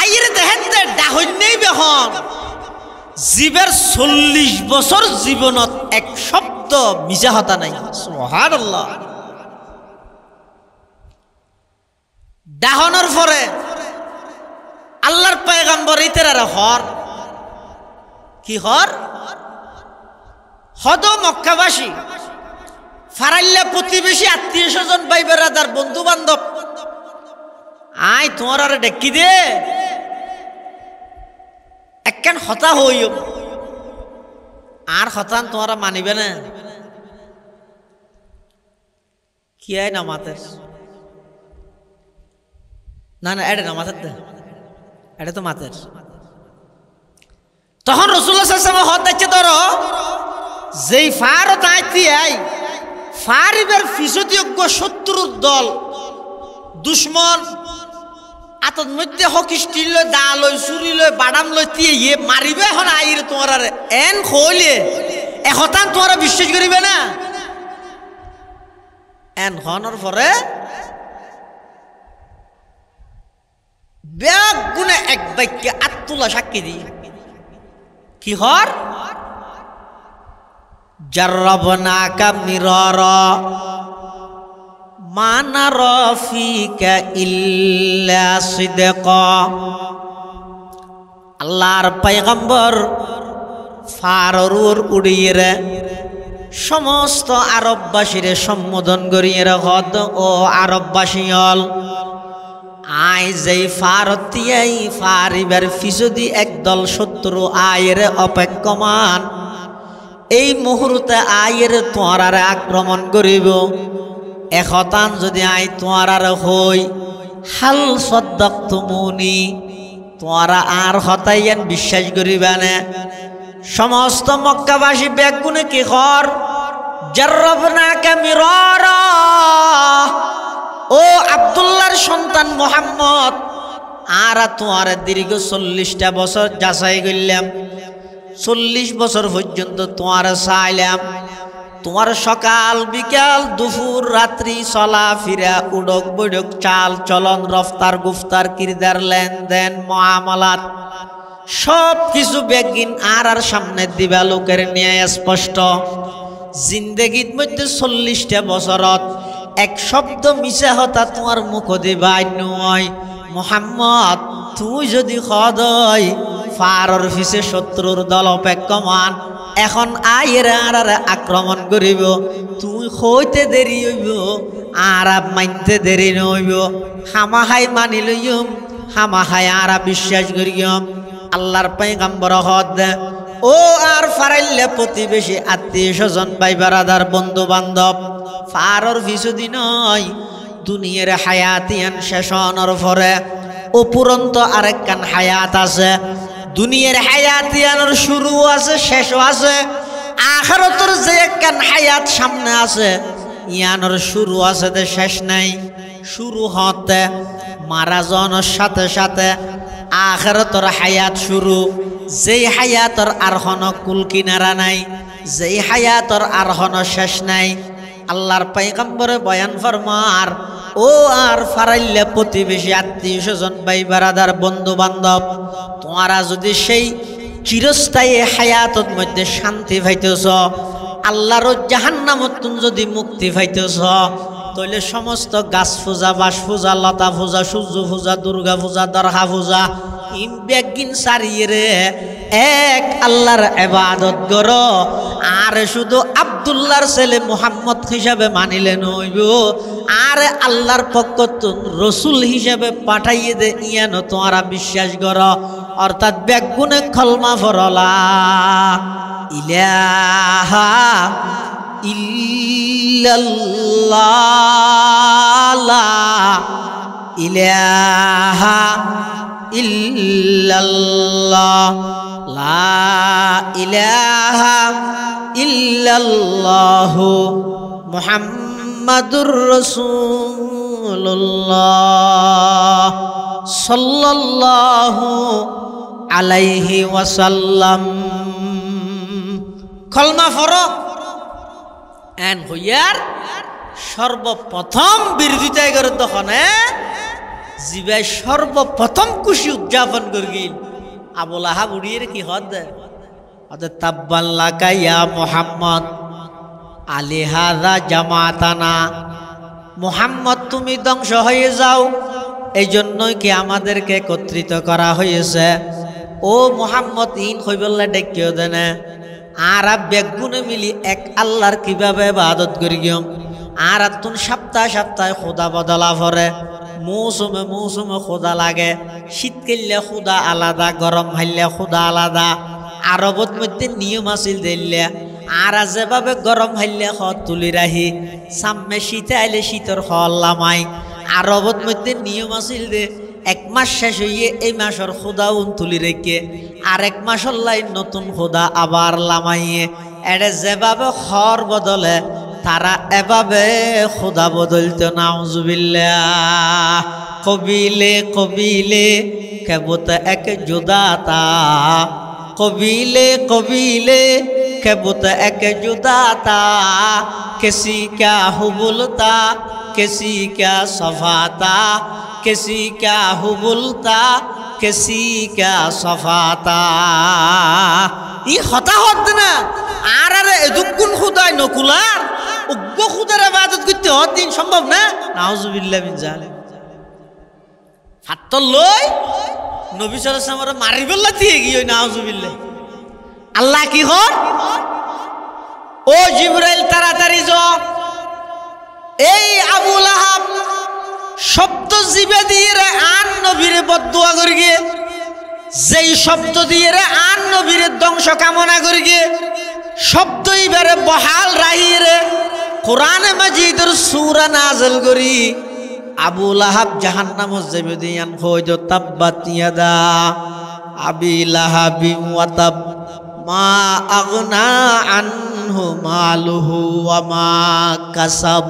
আইর দেখেন ডাহন্যই বেহন জীবের 40 বছর জীবনত এক শব্দ মিজা হতা নাই সুবহানাল্লাহ ডাহনের পরে আল্লাহর পয়গম্বর ইতারা হর কি হর হদ মক্কাবাসী ফারাইল্লা প্রতিবেশী আত্মীয় স্বজন ভাই বেড়াদার বন্ধু বান্ধব আয় তোমার আর ডেকি দে একখান হতা হইও আর হতান তোমারা মানিবে না কি আয় নামাতের না না এটা নামাতের দে এটা তো মাতের তখন রাসূলুল্লাহ সাল্লাল্লাহু আলাইহি ওয়াসাল্লাম হত দেখছে ধরো যেই ফারত আইতি আই ফারিবের ফিসুতিয়োগ্য শত্রুর দল দুশ্মন আতর মধ্যে হকিস্টি লই দা লই চুরি লই বাদাম লই দিয়ে ইয়ে মারিবে এখন আইরে তোমার আর এন খইলে এহতান তোমার বিশ্বাস করিবে না এন হনর পরে ব্যাগ গুনে এক বাক্যে আত্মুল্লাহ সাক্ষী দি কি হর জাররাবনাকা মিরারা মা নারা ফিকা ইল্লা সিদকা আল্লাহর পয়গম্বর ফারুর উড়িয়ে সমস্ত আরববাসীরে সম্বোধন করিয়ে হদ ও আরববাসী হল আই যেই ফারতিয়াই ফারিবার ফিসদি একদল শত্রু আয়ের অপেক্ষমান এই মুহূর্তে আয়ের তোমার আক্রমণ করিব এখতান যদি আই তোমার হই হাল সদ্দাকতুমুনি তোমারা আর হতাইয়ান বিশ্বাস করিবে না সমস্ত মক্কাবাসী বেগুনে কি কর জাররাবনাকা মিরারা ও আব্দুল্লাহর সন্তান মোহাম্মদ আর তোমার দীর্ঘ 40টা বছর যাচাই করলাম 40 বছর পর্যন্ত তোমার চাইলাম তোমার সকাল বিকাল দুপুর রাত্রি চলা ফিরা উড়ক বৈঠক চাল চলন রফতার গুফতার কিরদার লেনদেন মুআমালাত সব কিছু বেগিন আর সামনে দিবা লোকের নিয়ে স্পষ্ট জিন্দেগির মধ্যে 40টা বছরত এক শব্দ মিছা হতা তোমার মুখ দিবাই নয় মোহাম্মদ তুই যদি খদয় ফারর ফিসে শত্রুর দল অপেক্ষমান এখন আইরে আর আক্রমণ করিব তুই হইতে দেরি হইব আর মানতে দেরি নইব হামাহাই মানি লইম হামাহাই আর বিশ্বাস করিম আল্লাহর পয়গম্বর হদ ও আর ফারাইলে প্রতিবেশী আত্মীয় স্বজন ভাই বেড়াদার বন্ধু বান্ধব ফারর ফিসুদি নয় দুনিয়ার হায়াতিয়ান শেষ হওয়ার পরে উপরন্ত আরেকখান হায়াত আছে দুনিয়ার হায়াতিয়ানোর শুরু আছে শেষও আছে আখিরাতের যে একখান হায়াত সামনে আছে ইয়ানোর শুরু আছে তে শেষ নাই শুরু হতে মারা যাওয়ার সাথে সাথে আখিরাতের হায়াত শুরু যেই হায়াতের আর কোনো কুল কিনারা নাই যেই হায়াতের আর কোনো শেষ নাই আল্লাহর পয়গম্বরে বয়ান ফরমার ও আর ফারাইলে প্রতিবেশী আত্মীয় স্বজন ভাই বেড়াদার বন্ধু বান্ধব তোমারা যদি সেই চিরস্থায়ী হায়াতত মধ্যে শান্তি পাইতেছ, আল্লাহর জাহান্নামত যদি মুক্তি পাইতেছ, তাহলে সমস্ত গাছ পূজা, বাস পূজা, লতা পূজা, সূর্য পূজা, দুর্গা পূজা, দরহা পূজা বেগিন সারিয়ে রে এক আল্লাহর ইবাদত করো। আর শুধু আব্দুল্লাহর ছেলে মুহাম্মদ হিসাবে মানিলে নইব, আর আল্লাহর পক্ষ রসুল হিসাবে পাঠাইয়ে দে ইয়ান তোমরা বিশ্বাস করো। অর্থাৎ বেগুনে কলমা পড়লা ইলাহা ইল্লাল্লাহ লা ইলাহা ইল্লাল্লাহ লা ইলাহা ইল্লাল্লাহ মুহাম্মাদুর রাসূলুল্লাহ সাল্লাল্লাহু আলাইহি ওয়াসাল্লাম। কলমা পড়ো এন হইয়ার সর্বপ্রথম বিরোধিতায় করে তখন জিবাই সর্বপ্রথম খুশি উদযাপন করিল আবুল আহাব উড়িয়ে কি হদ তাব্বাল্লাকা ইয়া মুহাম্মদ আলিহাযা জামাতানা। মুহাম্মদ তুমি ধ্বংস হয়ে যাও, এই জন্যই কি আমাদেরকে একত্রিত করা হয়েছে। ও মুহাম্মদ ইন হইবল্লা ডেকিও দেনে আর বেগুনে মিলি এক আল্লাহর কিভাবে ইবাদত করি গিয়ম। আর তুন সপ্তাহ সপ্তাহে খোদা বদলা ভরে, মৌসুমে মৌসুমে খোদা লাগে, শীতকালে খোদা আলাদা, গরম হাইলে খোদা আলাদা। আরবত মধ্যে নিয়ম আছিল দিল্লে, আর যেভাবে গরম হাইলে খ তুলি রাহি, সামনে শীতে আইলে শীতর হল লামাই। আরবত মধ্যে নিয়ম আছিল দে এক মাস শেষ হইয়ে এই মাসের খোদা তুলি রেখে আর এক মাসের লাই নতুন খোদা আবার লামাইয়ে। এটা যেভাবে খর বদলে তারা এভাবে খোদা বদলতো। নাউজুবিল্লাহ। কবিলে কবিলে কেবত এক জুদাতা, কবিলে কবিলে কেবত এক জুদাতা, কিসি ক্যা হুবুলতা কিসি ক্যা সফাতা, কিসি ক্যা হুবুলতা কিসি ক্যা সফাতা। ই হতাহত না আর আরে এদুকুন খুদাই নকুলার উগ্র খুদার ইবাদত করতে হত দিন সম্ভব না। নাউজুবিল্লাহ মিন জালিক। হাতল লই নবী সাল্লাল্লাহু আলাইহি ওয়াসাল্লাম মারিবল্লা দিয়ে গিয়ে নাউজুবিল্লাহ। আল্লাহ কি হন ও জিবরাইল তাড়াতাড়ি যাও, এই আবু লাহাব শব্দ জিবে দিয়ে রে আন নবীরে বদদুয়া করি গিয়ে, যেই শব্দ দিয়ে রে আন নবীরে ধ্বংস কামনা করি গিয়ে, শব্দ ইবারে বহাল রাহিয়ে রে কোরআনে মাজিদের সূরা নাযিল করি আবু লাহাব জাহান্নাম যাবে দিয়ান হইদ তাব্বাত ইয়াদা আবি লাহাবি ওয়া তাব মা আগনা আনহু মালুহু ওয়া মা কাসাব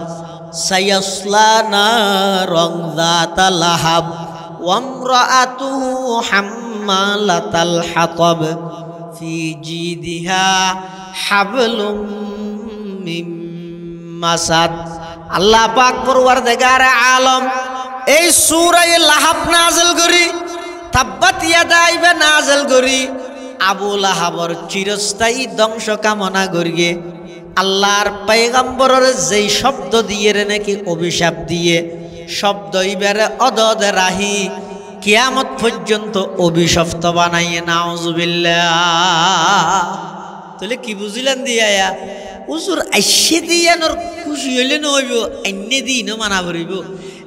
সায়াসলা নারান যাতা লাহাব ওয়া ইমরাআতুহু হাম্মালাতাল হাতাব ফি জিদিহা হাবলুম মিন মাসাদ। আল্লাহ পাক পরওয়ারদিগার আলম এই সূরা লাহাব নাযিল করি, তাব্বাত ইয়াদা ইবা নাযিল করি আবু লাহাবর চিরস্থায়ী ধ্বংস কামনা করিয়ে আল্লাহর পয়গম্বরের যেই শব্দ দিয়ে রে নাকি অভিশাপ দিয়ে শব্দ ইবারে অদদে রাহি কিয়ামত পর্যন্ত অভিশপ্ত বানাইয়ে। নাউজুবিল্লাহ। তাহলে কি বুঝিলেন দিয়া উজুর আইসে দিয়ানোর খুশি হইলে নইব, এনে দিনও মানা করিব।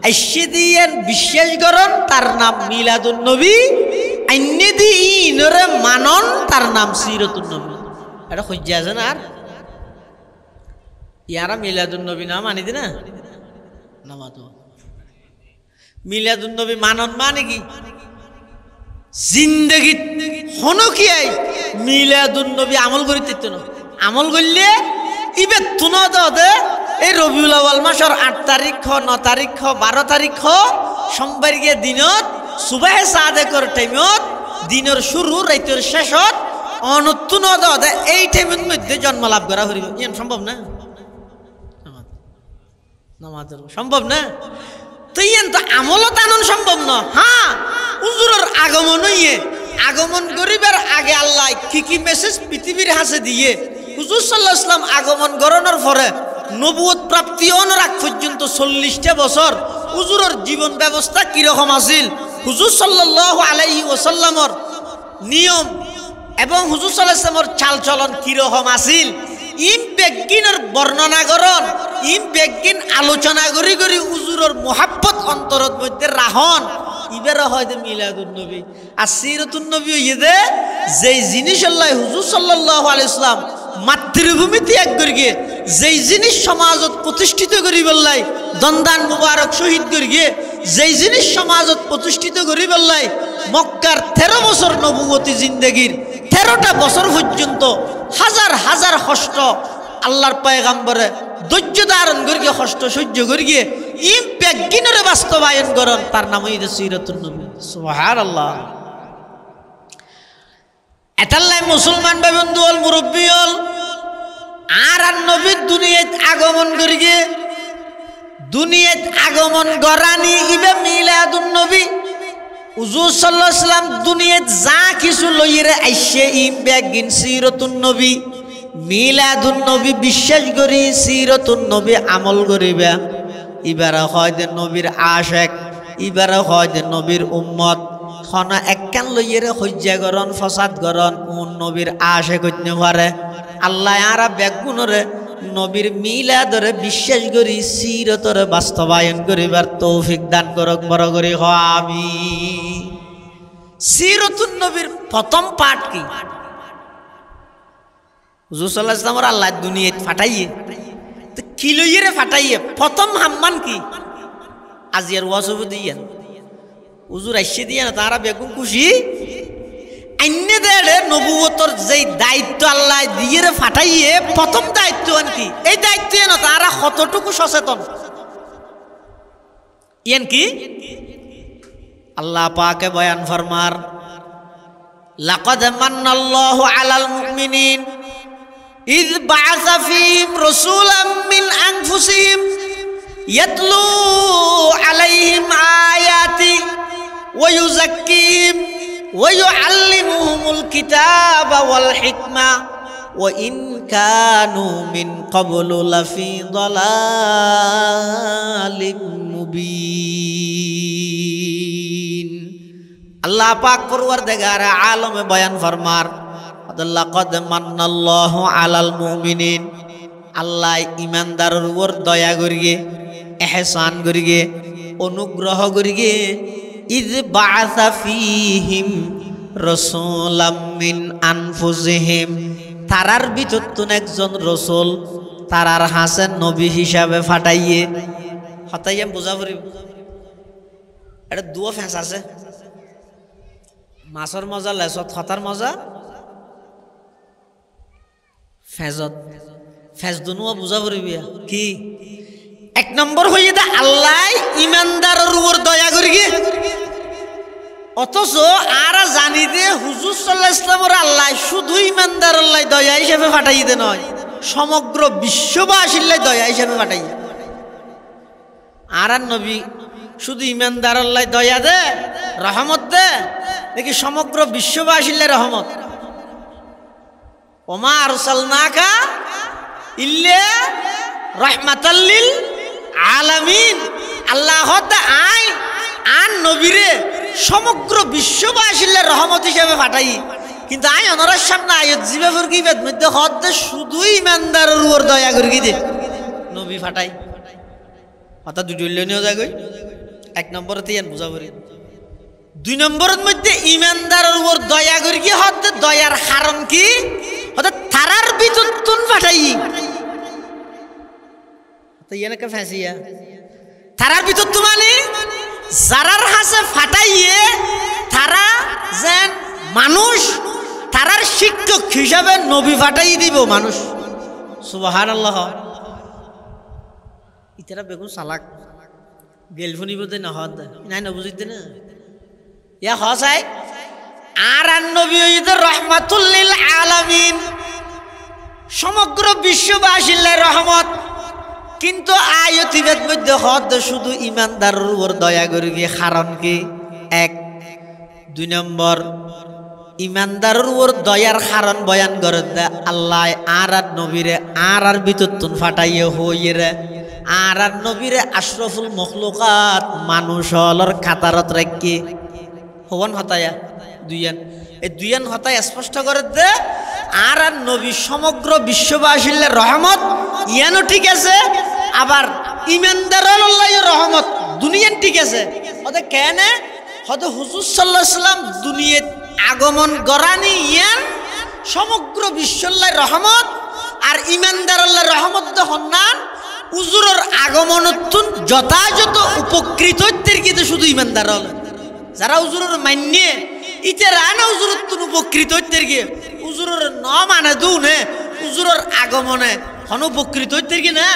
আইসে দিয়ান বিশ্বাস করন তার নাম মিলাদুন নবী, এনে দিনরে মানন তার নাম সিরাতুন নবী। এটা খুঁজে আছে না। আর ইয়ারা মিলাদুন নবী না মানি দি না নামাতো মিলাদুন নবী মানন মানে কি জিন্দগি হনো কি আই মিলাদুন নবী আমল করি দিত না। আমল করলে ইবে তুন দে এই রবিউল আউয়াল মাসের 8 তারিখ 9 তারিখ 12 তারিখ সোমবার গিয়ে দিনত সুবাহে সাদেকর টাইমত দিনের শুরু রাইতের শেষত অনতুন দে এই টাইমের মধ্যে জন্ম লাভ করা হইব। ইয়ান সম্ভব না, নামাজ সম্ভব না। তো ইয়ান তো আমলত আনন সম্ভব না। হ্যাঁ হুজুরের আগমন হইয়ে আগমন করিবার আগে আল্লাহ কি মেসেজ পৃথিবীর হাতে দিয়ে হুজুর সাল্লাল্লাহু আলাইহি ওয়াসাল্লাম আগমন করানোর পরে নবুয়ত প্রাপ্তি হওয়ার আগ পর্যন্ত 40টা বছর হুজুরের জীবন ব্যবস্থা কিরকম আছিল, হুজুর সাল্লাল্লাহু আলাইহি ওয়াসাল্লামর নিয়ম এবং হুজুর সাল্লাল্লাহু আলাইহি ওয়াসাল্লামর চালচলন কিরকম আছিল, ইম বেগিনের বর্ণনা করন, ইম বেগিন আলোচনা করি করি হুজুরের মোহাব্বত অন্তরের মধ্যে রাহন ইবেরা হয়তো মিলাদুন নবী আর সিরাতুন নবী হইয়ে যেই জিনিস আল্লাহ হুজুর সাল্লাল্লাহু আলাইহি ওয়াসাল্লাম মাতৃভূমি ত্যাগ করিয়ে যেই জিনিস সমাজত প্রতিষ্ঠিত করি বললাই দন্দান মুবারক শহীদ করিয়ে যেই জিনিস সমাজত প্রতিষ্ঠিত করি বললাই মক্কার 13 বছর নবুয়তি জিন্দেগির 13টা বছর পর্যন্ত হাজার হাজার কষ্ট আল্লাহর পয়গম্বরে ধৈর্য ধারণ করিয়ে কষ্ট সহ্য করিয়ে ইম বেগিনরে বাস্তবায়ন করন তার নাম হইছে সিরাতুন নবী। সুবহানাল্লাহ। এটাল্লাই মুসলমান ভাই বন্ধু হল মুরব্বী হল আর নবীর দুনিয়াত আগমন করিয়ে দুনিয়াত আগমন গরানি ইবে মিলাদুন নবী হুজুর সাল্লাল্লাহু আলাইহি ওয়াসাল্লাম দুনিয়াত যা কিছু লইরে আইছে ইম বেগিন সিরাতুন নবী মিলাদুন নবী বিশ্বাস করি সিরাতুন নবী আমল করিবা ইবারা হয় যে নবীর আশিক ইবারা হয় যে নবীর উম্মত খনা একখান লইরে হজ্জা করন ফসাদ করন কোন নবীর আশিক হইতে পারে আল্লাহ আরা বেগুনরে নবীর মিলাদরে বিশ্বাস করি সিরতরে বাস্তবায়ন করিবার তৌফিক দান করক বড় করি আমিন। সিরাতুন নবীর প্রথম পাঠ কি হুজুর সাল্লাল্লাহু আলাইহি ওয়াসাল্লাম আল্লাহ দুনিয়াত ফাটাইয়ে তো কি লইরে ফাটাইয়ে প্রথম হাম্মান কি আজিয়ার ওয়াজব দিয়েন হুজুর আইসে দিয়ে না তারা বেগুন খুশি আইনে দেড়ে নবুয়তর যেই দায়িত্ব আল্লাহ দিয়ে ফাটাইয়ে প্রথম দায়িত্ব কি এই দায়িত্ব না তারা কতটুকু সচেতন ইয়ান কি আল্লাহ পাকে বয়ান ফরমার লাকাদ মান্নাল্লাহু আলাল মুমিনিন ইয বা'আসা ফীহিম রাসূলাম মিন আনফুসিহিম ইয়াতলু আলাইহিম আয়াতি ওয়া ইউযাক্কিহিম ওয়া ইউআল্লিমুহুমুল কিতাবা ওয়াল হিকমা ওয়া ইন কানু মিন ক্বাবলু লাফি যালালিম মুবিন। আল্লাহ পাক পরওয়ারদিগার আলমে বয়ান ফরমার লাকাদ মান্নাল্লাহু আলাল মুমিনিন আল্লাহ ইমানদারের উপর দয়া করিয়ে ইহসান করিয়ে অনুগ্রহ করিয়ে ইয বা'আসা ফীহিম রাসূলাম মিন আনফুসিহিম তারার ভিতর একজন রাসূল তারার হাসেন নবী হিসাবে ফাটাইয়ে হতাইয়া বুঝা পড়ি এটা দুয়া ফেঁস আছে মাছর মজা লেছত হতার মজা ফেজত ফেজ দুনুয়া বুঝা পড়িবি কি এক নম্বর হইয়ে দা আল্লাহ ইমানদারের উপর দয়া করিয়ে অথচ আর জানি দে হুজুর সাল্লাল্লাহু আলাইহি ওয়াসাল্লামের আল্লাহ শুধু ইমানদার আল্লাহ দয়া হিসেবে ফাটাই দে নয় সমগ্র বিশ্ববাসীর দয়া হিসেবে ফাটাই আর নবী শুধু ইমানদার আল্লাহ দয়া দে রহমত দে দেখি সমগ্র বিশ্ববাসীর রহমত ওমা আরসালনাকা ইল্লা রাহমাতাল লিল আলামিন আল্লাহ আই আন নবীরে সমগ্র বিশ্ববাসীর রহমত হিসেবে ফাটাই কিন্তু আই অনরার সামনে আয়ত জিবাফর কি বেদ মধ্যে হদ শুধু ইমানদারের উপর দয়া করি দে নবী ফাটাই হঠাৎ দুই নিয়ে যায় এক নম্বরে তিয়ান বুঝা করি দুই নম্বরের মধ্যে ইমানদারের উপর দয়া করি কি হদ দয়ার কারণ কি হঠাৎ তারার ভিতর তুন ফাটাই ইয়ানকে ফেঁসিয়া তারার ভিতর তো মানে যারার হাসে ফাটাইয়ে তারা যেন মানুষ তারার শিক্ষক হিসাবে নবী ফাটাই দিব মানুষ সুবহানাল্লাহ ইতারা বেগুন সালাক গেলফুনি বলতে না হদ নাই না বুঝিতে না ইয়া হসাই আর নবী হইতে রহমাতুল লিল আলামিন সমগ্র বিশ্ববাসীর রহমত কিন্তু আয়াতিবেদ মধ্যে হদ শুধু ইমানদারের উপর দয়া করি কারণ কি এক দুই নম্বর ইমানদারের উপর দয়ার কারণ বয়ান করে দে আল্লাহ আর নবীরে আর বিতরতুন ফাটাইয়ে হইরে আর নবীরে আশরাফুল মখলুকাত মানুষ হলর খাতারত রাখি হবন হতায়া দুইয়ান এই দুইয়ান হতায় স্পষ্ট করে দে আর নবী সমগ্র বিশ্ববাসীর রহমত ইয়ানো ঠিক আছে আবার ইমানদারের রহমত দুনিয়ান ঠিক আছে ওদের কেন হয়তো হুজুর সাল্লাল্লাহু আলাইহি সাল্লাম দুনিয়াত আগমন গরানি ইয়ান সমগ্র বিশ্বল্লাহ রহমত আর ইমানদারল্লাহ রহমত হন্নান হুজুরের আগমনতুন যথাযথ উপকৃত হইতে কিন্তু শুধু ইমানদার হল যারা হুজুরের মান্য ইতে রানা হুজুরতুন উপকৃত হইতে গিয়ে হুজুরের ন মানে দুনে হুজুরের আগমনে হন উপকৃত হইতে কি না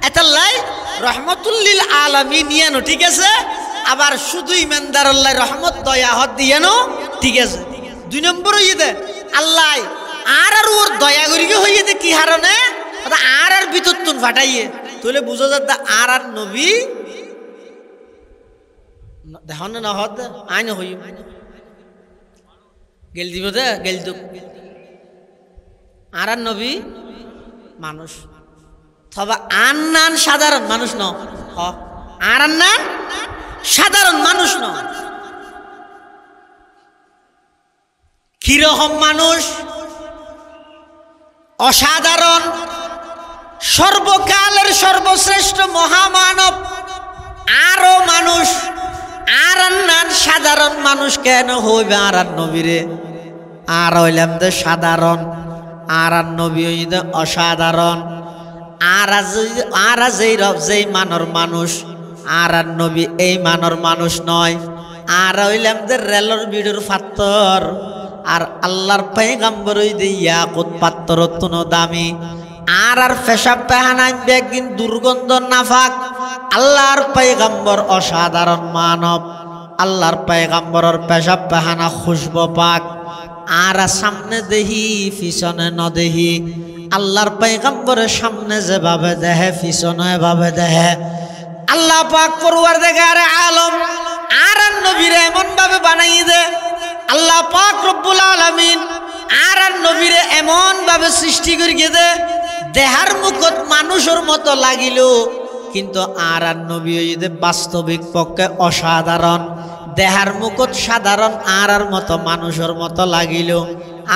এতাল্লাই রহমতুল্লিল আলামিন ইয়ানো ঠিক আছে আবার শুধু ইমানদার আল্লাহ রহমত দয়া হদ দিয়ানো ঠিক আছে দুই নম্বর হইয়ে দে আল্লাহ আর ওর দয়া করিকে হইয়ে দে কি হারনে আর বিতরতুন ফাটাইয়ে তাহলে বুঝা যাতে আর নবী দেখ না হদ আইন হই গেল দিব দে গেল তো আর নবী মানুষ তবে আন্নান সাধারণ মানুষ ন আর আন্নান সাধারণ মানুষ ন কিরকম মানুষ অসাধারণ সর্বকালের সর্বশ্রেষ্ঠ মহামানব আরো মানুষ আর আন্নান সাধারণ মানুষ কেন হইবে আর নবীরে আর হইলাম দে সাধারণ আর নবী হইতে অসাধারণ আর যেই মানর মানুষ আর নবী এই মানর মানুষ নয় আর হইলাম যে রেলর বিড়ুর পাত্তর আর আল্লাহর পয়গম্বর হইতে ইয়াকুত পাত্তর তুন দামি আর পেশাব পেহানাই একদিন দুর্গন্ধ নাফাক আল্লাহর পয়গম্বর অসাধারণ মানব আল্লাহর পয়গম্বরের পেশাব পেহানা খুশবু পাক আর সামনে দেহি পিছনে ন দেহি আল্লাহর পয়গম্বরের সামনে যেভাবে দেহে পিছনে ভাবে দেহে আল্লাহ পাক পরওয়ারদিগার আলম আর নবীরে এমন ভাবে বানাই দে আল্লাহ পাক রব্বুল আলামিন আর নবীরে এমন ভাবে সৃষ্টি করিয়ে দে দেহার মুখত মানুষের মতো লাগিল কিন্তু আর নবী হইতে বাস্তবিক পক্ষে অসাধারণ দেহার মুখত সাধারণ আর মতো মানুষের মতো লাগিল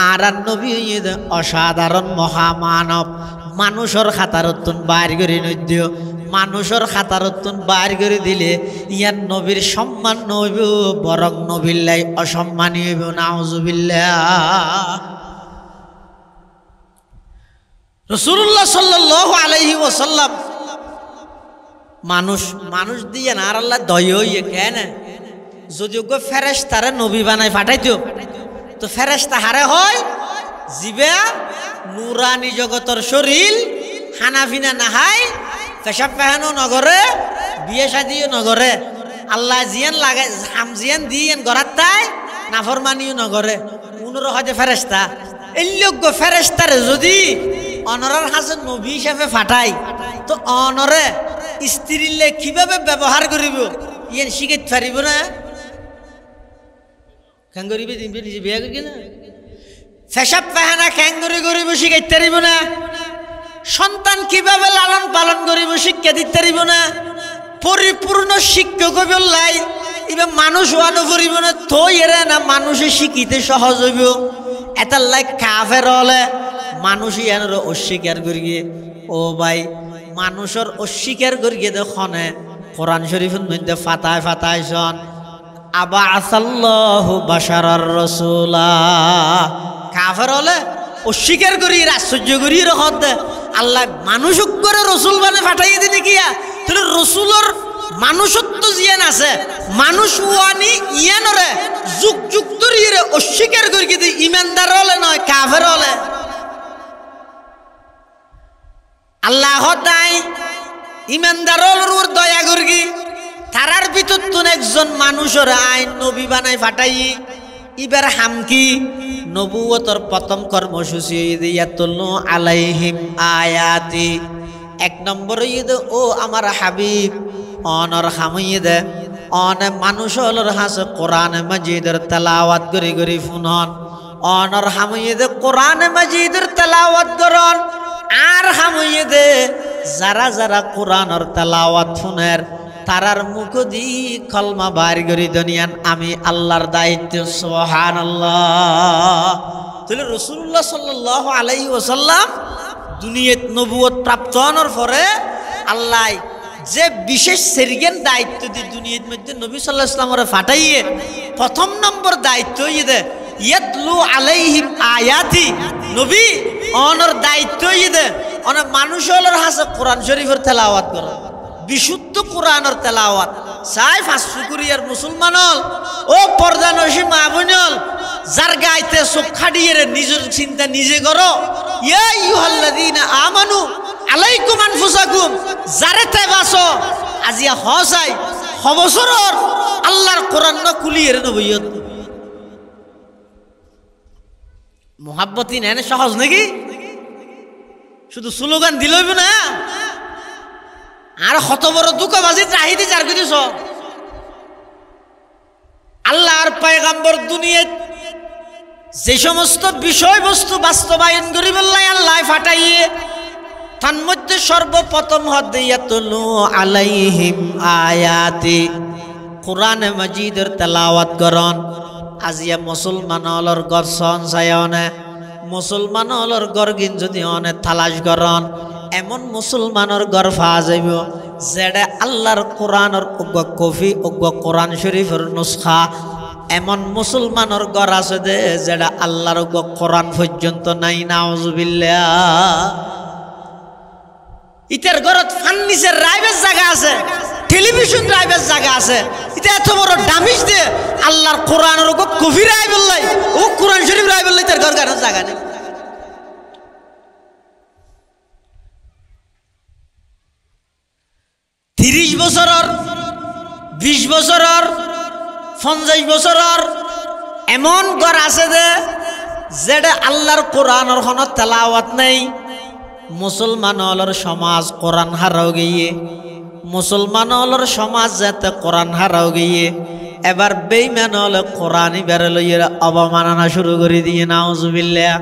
আর নবী হইতে অসাধারণ মহামানব মানুষের খাতারতুন বাইর করে নদ্য মানুষের খাতারতুন বাইর করে দিলে ইয়ার নবীর সম্মান নইব বরং নবিল্লাই অসম্মানী হইব নাউজুবিল্লাহ রাসূলুল্লাহ সাল্লাল্লাহু আলাইহি ওয়াসাল্লাম মানুষ দিয়ে না আর আল্লাহ দয় হইয়ে কেন যদি ওকে ফেরেশতারে নবী বানাই পাঠাইতো তো ফেরেশতা হারে হয় জিবে নুরানি জগতর শরীর হানাফিনা নাহাই পেশাব পেহানো নগরে বিয়ে শাদিও নগরে আল্লাহ জিয়ান লাগে হাম জিয়ান দিয়েন গড়ার তাই নাফরমানিও নগরে উনর হয় ফেরেশতা এই লোক ফেরেশতারে যদি অনরের হাসে নবী হিসাবে ফাটাই তো অনরে স্ত্রীলে কিভাবে ব্যবহার করিব ইয়েন শিখাইতে পারিব না কেন করিবে নিজে বিয়ে করি না পেশাব পেহানা কেন করিব শিখাইতে পারিব না সন্তান কিভাবে লালন পালন করিব শিক্ষা দিতে পারিব না পরিপূর্ণ শিক্ষক লাই এবার মানুষ ওয়ানো করিব না তো এরা না মানুষে শিখিতে সহজ হইব এটার লাই কাফের হলে মানুষই এর অস্বীকার করিয়ে ও ভাই মানুষের অস্বীকার করিয়ে দেখনে কোরআন শরীফের মধ্যে ফাতায় ফাতায় শোন আবা আসাল্লাহু বাশারার রাসূলা কাফের হলে অস্বীকার করি আশ্চর্য করি রহত আল্লাহ মানুষ করে রসুল বানে ফাটাইয়ে দিনে গিয়া তাহলে রসুলের মানুষত্ব জিয়ান আছে মানুষ ওয়ানি ইয়ানরে যুগ যুগ ধরে অস্বীকার করি কিন্তু ইমানদার হলে নয় কাফের হলে আল্লাহ তাই ইমানদার হলর দয়া করি তারার ভিতর তো একজন মানুষের আইন নবী বানাই ফাটাই ইবার হামকি নবুয়তর প্রথম কর্মসূচি ইয়াতুল্লু আলাইহিম আয়াতি এক নম্বর ঈদ ও আমার হাবিব অনর হামিদ অন মানুষ হলর হাসে কোরআন মাজিদের তেলাওয়াত করি করি ফুনন অনর হামুয়েদে কোরআন মাজিদের তেলাওয়াত করন আর হামুয়েদে যারা যারা কোরআনর তেলাওয়াত শুনের তারার মুখ দি কলমা বাইর করি দুনিয়ান আমি আল্লাহর দায়িত্ব সুবহানাল্লাহ। তাহলে রাসূলুল্লাহ সাল্লাল্লাহু আলাইহি ওয়াসাল্লাম দুনিয়াত নবুয়ত প্রাপ্ত হওয়ার পরে আল্লাহ যে বিশেষ সেরিগেন দায়িত্ব দি দুনিয়ার মধ্যে নবী সাল্লাল্লাহু আলাইহি ওয়াসাল্লামরে ফাটাইয়ে প্রথম নম্বর দায়িত্ব ইদে ইয়াতলু আলাইহিম আয়াতি নবী অনর দায়িত্ব ইদে অন মানুষের হাসে কোরআন শরীফের তেলাওয়াত করে বিশুদ্ধ কোরআনের তেলাওয়াত চাই ফাঁসুকুরিয়ার মুসলমানল ও পর্দানসী মা বোনল যার গাইতে চোখ খাড়িয়ে নিজের চিন্তা নিজে করো ইয়া আইয়ুহাল্লাযীনা আমানু আলাইকুম আনফুসাকুম যারে তে বাসো আজিয়া হসাই হবসরর আল্লাহর কোরআন না কুলিয়ে নবইয়ত মুহাব্বতি নেন সহজ নাকি শুধু স্লোগান দিলইব না আর কত বড় দুঃখবাজি চাহিদি যার কিছু আল্লাহর পয়গম্বর দুনিয়ায় যে সমস্ত বিষয়বস্তু বাস্তবায়ন করি বললাই আল্লাহ ফাটাইয়ে তার মধ্যে সর্বপ্রথম হদিয়াতুলু আলাইহিম আয়াতি কোরআন মাজিদের তেলাওয়াত করন আজিয়া মুসলমানলর গর সন সায়নে মুসলমানলর গর গিন যদি অনে তালাশ করন এমন মুসলমানের গর পাওয়া যাইব যেটা আল্লাহর কোরআনের অজ্ঞ কফি অজ্ঞ কোরআন শরীফের নুসখা এমন মুসলমানের গর আছে দে যেটা আল্লাহর অজ্ঞ কোরআন পর্যন্ত নাই নাউজুবিল্লাহ। ইটার ঘরত ফার্নিচার রাইবের জায়গা আছে টেলিভিশন রাইবের জায়গা আছে এটা এত বড় ডামিজ দে আল্লাহর কোরআনের অজ্ঞ কফি রাই বললাই ও কোরআন শরীফ রাই বললাই তার ঘর গানের জায়গা নেই। 30 বছরের 20 বছরের 50 বছরের এমন ঘর আছে যে যেটা আল্লাহর কোরআনের কোনো তেলাওয়াত নেই। মুসলমান হলর সমাজ কোরআন হারাও গিয়ে মুসলমান হলর সমাজ যাতে কোরআন হারাও গিয়ে এবার বেঈমান হলে কোরআনই বেরে লইয়ে অবমাননা শুরু করে দিয়ে নাউজুবিল্লাহ।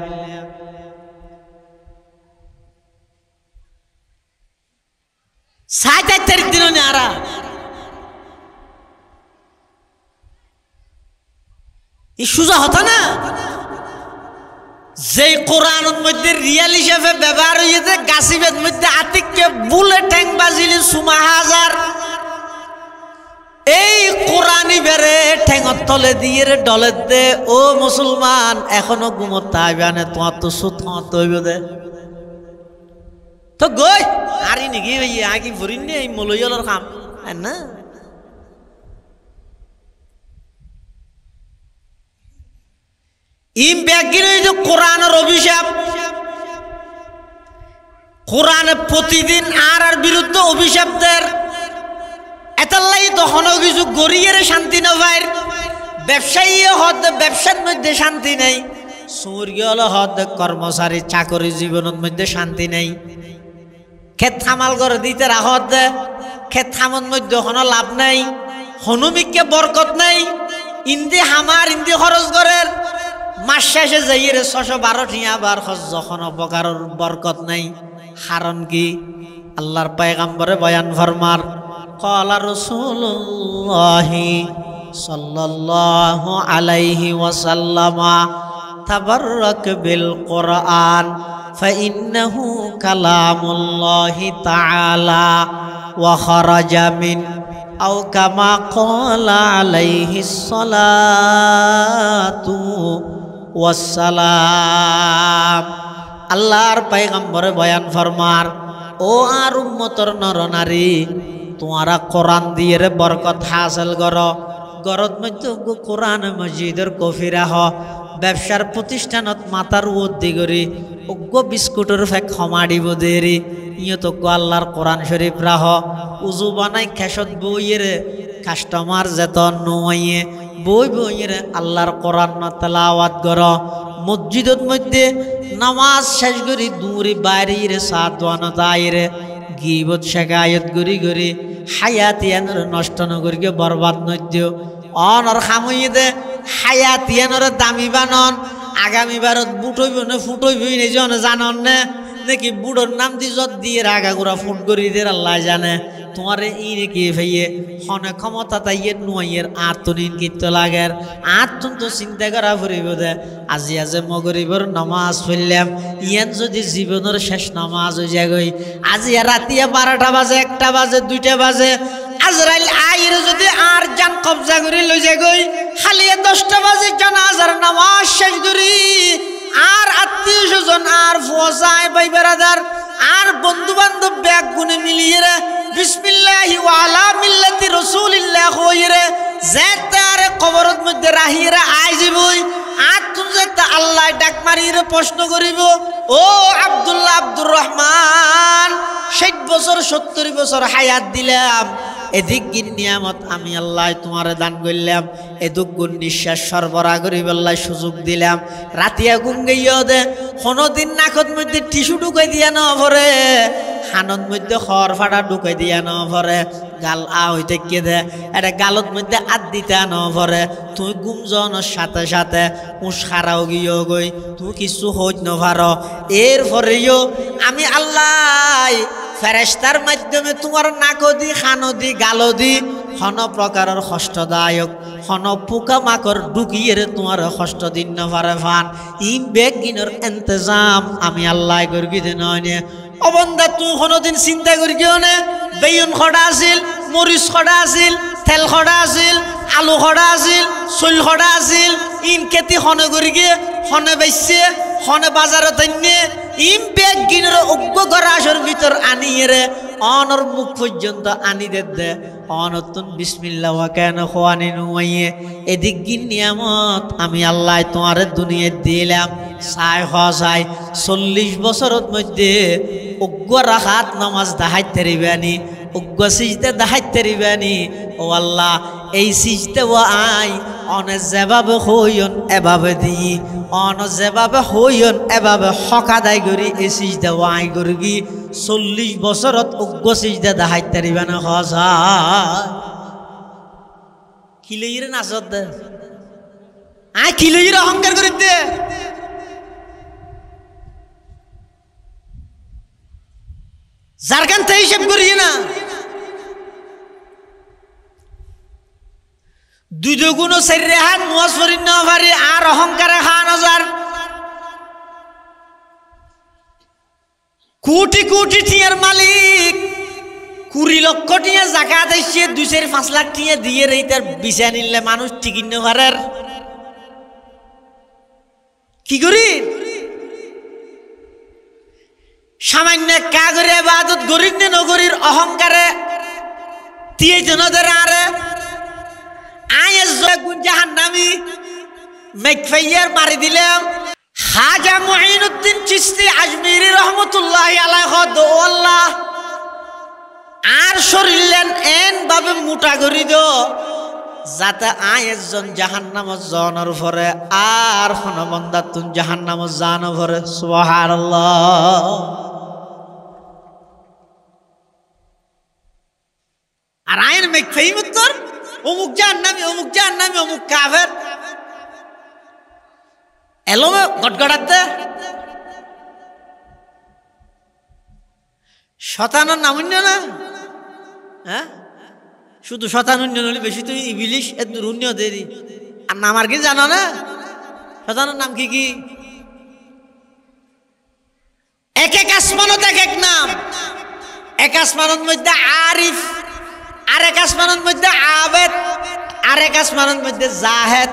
সাত তারিখ দিন আরা এই সুজা হতো না যে কোরআনের মধ্যে রিয়াল হিসেবে ব্যবহার হয়েছে গাছিবের মধ্যে আতিককে বুলে ট্যাং বাজিলি সুমা হাজার এই কোরআনই বেড়ে ঠেঙর তলে দিয়ে ডলে দে ও মুসলমান এখনো ঘুমত তাইবানে তোমার তো সুত হইব দে তো গই আরি নাকি ভাই আগে ভরিন নে এই মলয়লর কাম না ইম ব্যাগির এই যে কোরআনের অভিশাপ কোরআনে প্রতিদিন আর বিরুদ্ধে অভিশাপদের এতাল্লাই তখন কিছু গড়িয়ে শান্তি না ভাইর ব্যবসায়ী হদ ব্যবসার মধ্যে শান্তি নেই সূর্যল হদ কর্মচারী চাকরি জীবনের মধ্যে শান্তি নেই ক্ষেত থামাল করে দিতে রাহত ক্ষেত থামন মধ্যে কোনো লাভ নাই হনুমিককে বরকত নাই ইন্দি হামার ইন্দি খরচ করের মাস শেষে যাইয়ে 612 টিয়া বার যখন অপকারের বরকত নাই কারণ কি আল্লাহর পয়গম্বরে বয়ান ফরমার ক্বালা রাসূলুল্লাহি সাল্লাল্লাহু আলাইহি ওয়াসাল্লাম তাবাররাক বিল কোরআন ফাইন্নাহু কালামুল্লাহি তাআলা ওয়া খারাজা মিন আও কামা ক্বালা আলাইহিস সালাতু ওয়াসসালাম। আল্লাহর পয়গম্বরে বয়ান ফরমার ও আর উম্মতর নরনারী তোমারা কোরআন দিয়ে বরকত হাসিল করো গরত মধ্যে কোরআন মসজিদের কফি রাহ ব্যবসার প্রতিষ্ঠানত মাতার উদ্দি করি অজ্ঞ বিস্কুটের ফেক ক্ষমা দিব দেরি ইয়ত আল্লাহর কোরআন শরীফ রাহ উজু বানাই খেসত বইয়ের কাস্টমার যেতন নইয়ে বই বইয়ের আল্লাহর কোরআন তেলাওয়াত কর মসজিদের মধ্যে নামাজ শেষ করি দূরে বাইরে সাত ওয়ানা দায়েরে গিবত শেখায়ত গড়ি গড়ি হায়াতিয়ানোর নষ্ট নগরকে বরবাদ নদ্য অনর খামুই দে হায়াতিয়ানোর দামি বানন আগামী বারত বুট হইব না ফুট হইবই নেই জন জানন না নাকি বুড়োর নাম দি যত দিয়ে আগাগোড়া ফুট করি দের আল্লাহ জানে তোমারে ই রেখে ভাইয়ে হনে ক্ষমতা তাইয়ে নুয়ের আত্মনিন কিত্ত লাগের আত্মন তো চিন্তা করা ফুরিব দে আজি আজে মগরিবর নামাজ পড়লাম ইয়ান যদি জীবনের শেষ নামাজ হয়ে যায় গই আজি রাতিয়া 12টা বাজে 1টা বাজে 2টা বাজে আজরাইল আইরে যদি আর জান কবজা করে লই যায় গই খালি 10টা বাজে জানাজার নামাজ শেষ করি আর আত্মীয় স্বজন আর ফসায় ভাই বেরাদার আর বন্ধু বান্ধব ব্যাগ গুনে মিলিয়ে রে বিসমিল্লাহি ওয়া আলা মিল্লাতি রাসূলিল্লাহ হইরে যেতার কবরত মধ্যে রাহিরা আইজিবই আর তুমি যেতা আল্লাহ ডাক মারিরে প্রশ্ন করিব ও আব্দুল্লাহ আব্দুর রহমান 60 বছর 70 বছর হায়াত দিলাম এদিক নিয়ামত আমি আল্লাহ তোমারে দান করলাম এদুক গুণ নিঃশ্বাস সরবরাহ করি বললাই সুযোগ দিলাম রাতিয়া গুন গইও দে কোনদিন নাকত মধ্যে টিস্যু ঢুকাই দিয়া না ভরে হানত মধ্যে খড় ফাটা ঢুকাই দিয়া না ভরে গাল হইতে কে দে এটা গালত মধ্যে আদ দিতে না ভরে তুই গুমজনের সাথে সাথে উস খারাও গিয়েও গই তুই কিছু হইত না পারো এরপরেও আমি আল্লাহ ফেরেশতার মাধ্যমে তোমার নাকদি খানদি গালদি হন প্রকারের কষ্টদায়ক হন পোকা মাকড় ঢুকিয়ে তোমার কষ্ট দিন না পারে ফান ইন বেগিনের ইন্তজাম আমি আল্লাহ করি দে নয় অবন্ধা তুই কোনোদিন চিন্তা করি কিয় নে বেগুন খড়া আছিল মরিচ খড়া আছিল তেল খড়া আছিল আলু খড়া আছিল চুল খড়া আছিল ইন খেতি হনে করি গিয়ে হনে বেচছে হনে বাজারত আনিয়ে ইম বেগ গিনের অজ্ঞ গরাসের ভিতর আনিয়ে রে অনর মুখ পর্যন্ত আনি দে অনতুন বিসমিল্লাহ ওয়া কানা খওয়ানি নুইয়ে এদিক গিন নিয়ামত আমি আল্লাহ তোমার দুনিয়া দিলাম সাই হসাই 40 বছরের মধ্যে অজ্ঞ রাখাত নামাজ দাহাইত তেরিবানি অজ্ঞ সিজদা দাহাইত তেরিবানি ও আল্লাহ এই সিজদা ও আই অনে যেভাবে হইন এভাবে দিই অন যেভাবে হইন এভাবে হকাদাই করি এই সিজদা ও আই করি 40 বছরত অজ্ঞ সিজদা দাহাইত তেরিবানি হসা কিলইরে নাচত দে আই কিলইরে অহংকার করি দে জারগান তে হিসাব করিয়ে না দুই দুগুণ 4 রেহাত মুয়াজ করি না পারি আর অহংকারে খান হাজার কোটি কোটি টিয়ার মালিক 20 লক্ষ টিয়া জাকাত আইছে 2-5 লাখ টিয়া দিয়ে রে তার বিছা নিলে মানুষ টিকিন না পারার কি করি সামান্য কাগরে ইবাদত গরিব নে নগরীর অহংকারে তিয়ে জনদের আরে আয়ের জগুন জাহান্নামী মেকফাইয়ার মারি দিলাম খাজা মুঈনুদ্দিন চিশতি আজমিরি রহমতুল্লাহি আলাইহি আল্লাহ আর শরীরলেন এন ভাবে মোটা করি দো যাতে আয়ের জাহান্নামত জনের পরে আর হনবন্দাতুন জাহান্নামত জানো পরে সুবহানাল্লাহ আর আয়ের মেকফাইম উত্তর অমুক জাহান্নামী অমুক জাহান্নামী অমুক কাফের এলোমে গটগড়াতে শতানোর নামুন্য না হ্যাঁ শুধু শতানুন্য হলে বেশি তুই ইবলিশ এত রুণ্য দেরি আর নাম আর কি জানো না শতানোর নাম কি কি এক এক আসমানত এক এক নাম এক আসমানত মধ্যে আরিফ আর এক আসমানত মধ্যে আবেদ আর এক আসমানত মধ্যে জাহেদ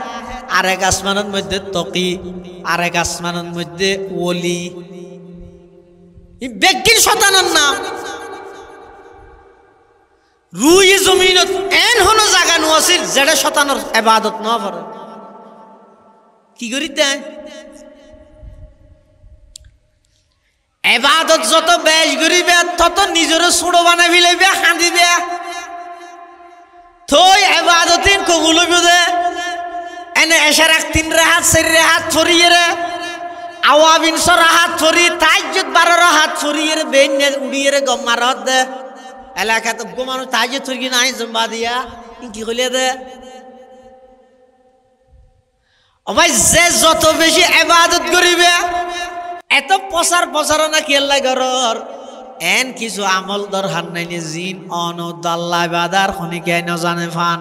আর এক আসমানত মধ্যে তকি আর এক আসমানত মধ্যে ওলি ব্যক্তির শতানোর নাম রুই জমিনত এন হলো জায়গা নোয়াছিল যেটা শতানোর ইবাদত না পারে কি করি দেয় ইবাদত যত বেশ করিবে তত নিজের ছোড়ো বানাই ফেলাইবে হাঁদিবে থই ইবাদতিন কবুল হইব দে এনে এশার 3 রাহাত 4 রাহাত ফরিয়ে রে আওয়াবিন 6 রাহাত ফরি তাহাজ্জুদ 12 রাহাত ফরিয়ে রে বেন উড়িয়ে রে গম্মারত দে এলাকা তো গো মানুষ তাহাজ্জুদ ফরি নাই জম্বা দিয়া কি কইলে দে ও ভাই যে যত বেশি ইবাদত করিবে এত প্রচারণা কি আল্লাহ গরর এন কিছু আমল দরকার নাই নে জিন অনদাল্লাহ বাদার খনিকে ন জানে ফান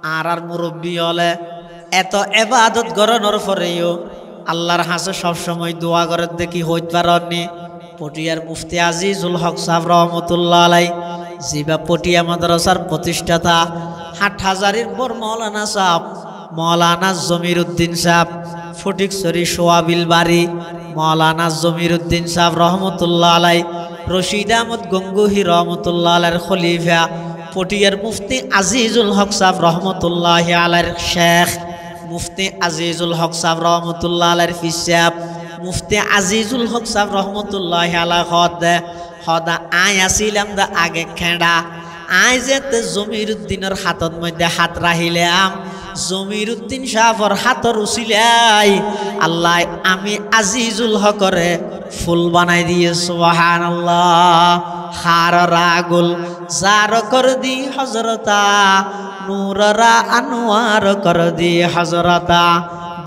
আর মুরব্বী হলে এত ইবাদত গরনের পরেও আল্লাহর হাসে সব সময় দোয়া করে দেখি হইতে পারনি পটিয়ার মুফতি আজিজুল হক সাহেব রহমতুল্লাহ আলাই জিবা পটিয়া মাদ্রাসার প্রতিষ্ঠাতা হাটহাজারির বর মৌলানা সাহেব মৌলানা জমিরউদ্দিন সাহেব ফটিকছড়ি সোয়াবিল বাড়ি মৌলানা জমিরউদ্দিন সাহেব রহমতুল্লাহ আলাই রশিদ আহমদ গঙ্গুহি রহমতুল্লাহ আলাইর খলিফা পটিয়ার মুফতি আজিজুল হক সাহেব রহমতুল্লাহ আলাইর শেখ মুফতি আজিজুল হক সাহেব রহমতুল্লাহ আলাইর ফিসাব মুফতি আজিজুল হক সাহেব রহমতুল্লাহ আলাই হদা আয় আসিলাম দা আগে খেড়া আয় যেতে জমিরউদ্দিনের হাতত মধ্যে হাত রাহিলাম জমিরউদ্দিন সাহেবর হাতর উসিলাই আল্লাহ আমি আজিজুল হকরে ফুল বানাই দিয়ে সুবহানাল্লাহ হাররা গুল জার কর দি হযরতা নূররা আনোয়ার কর দি হযরতা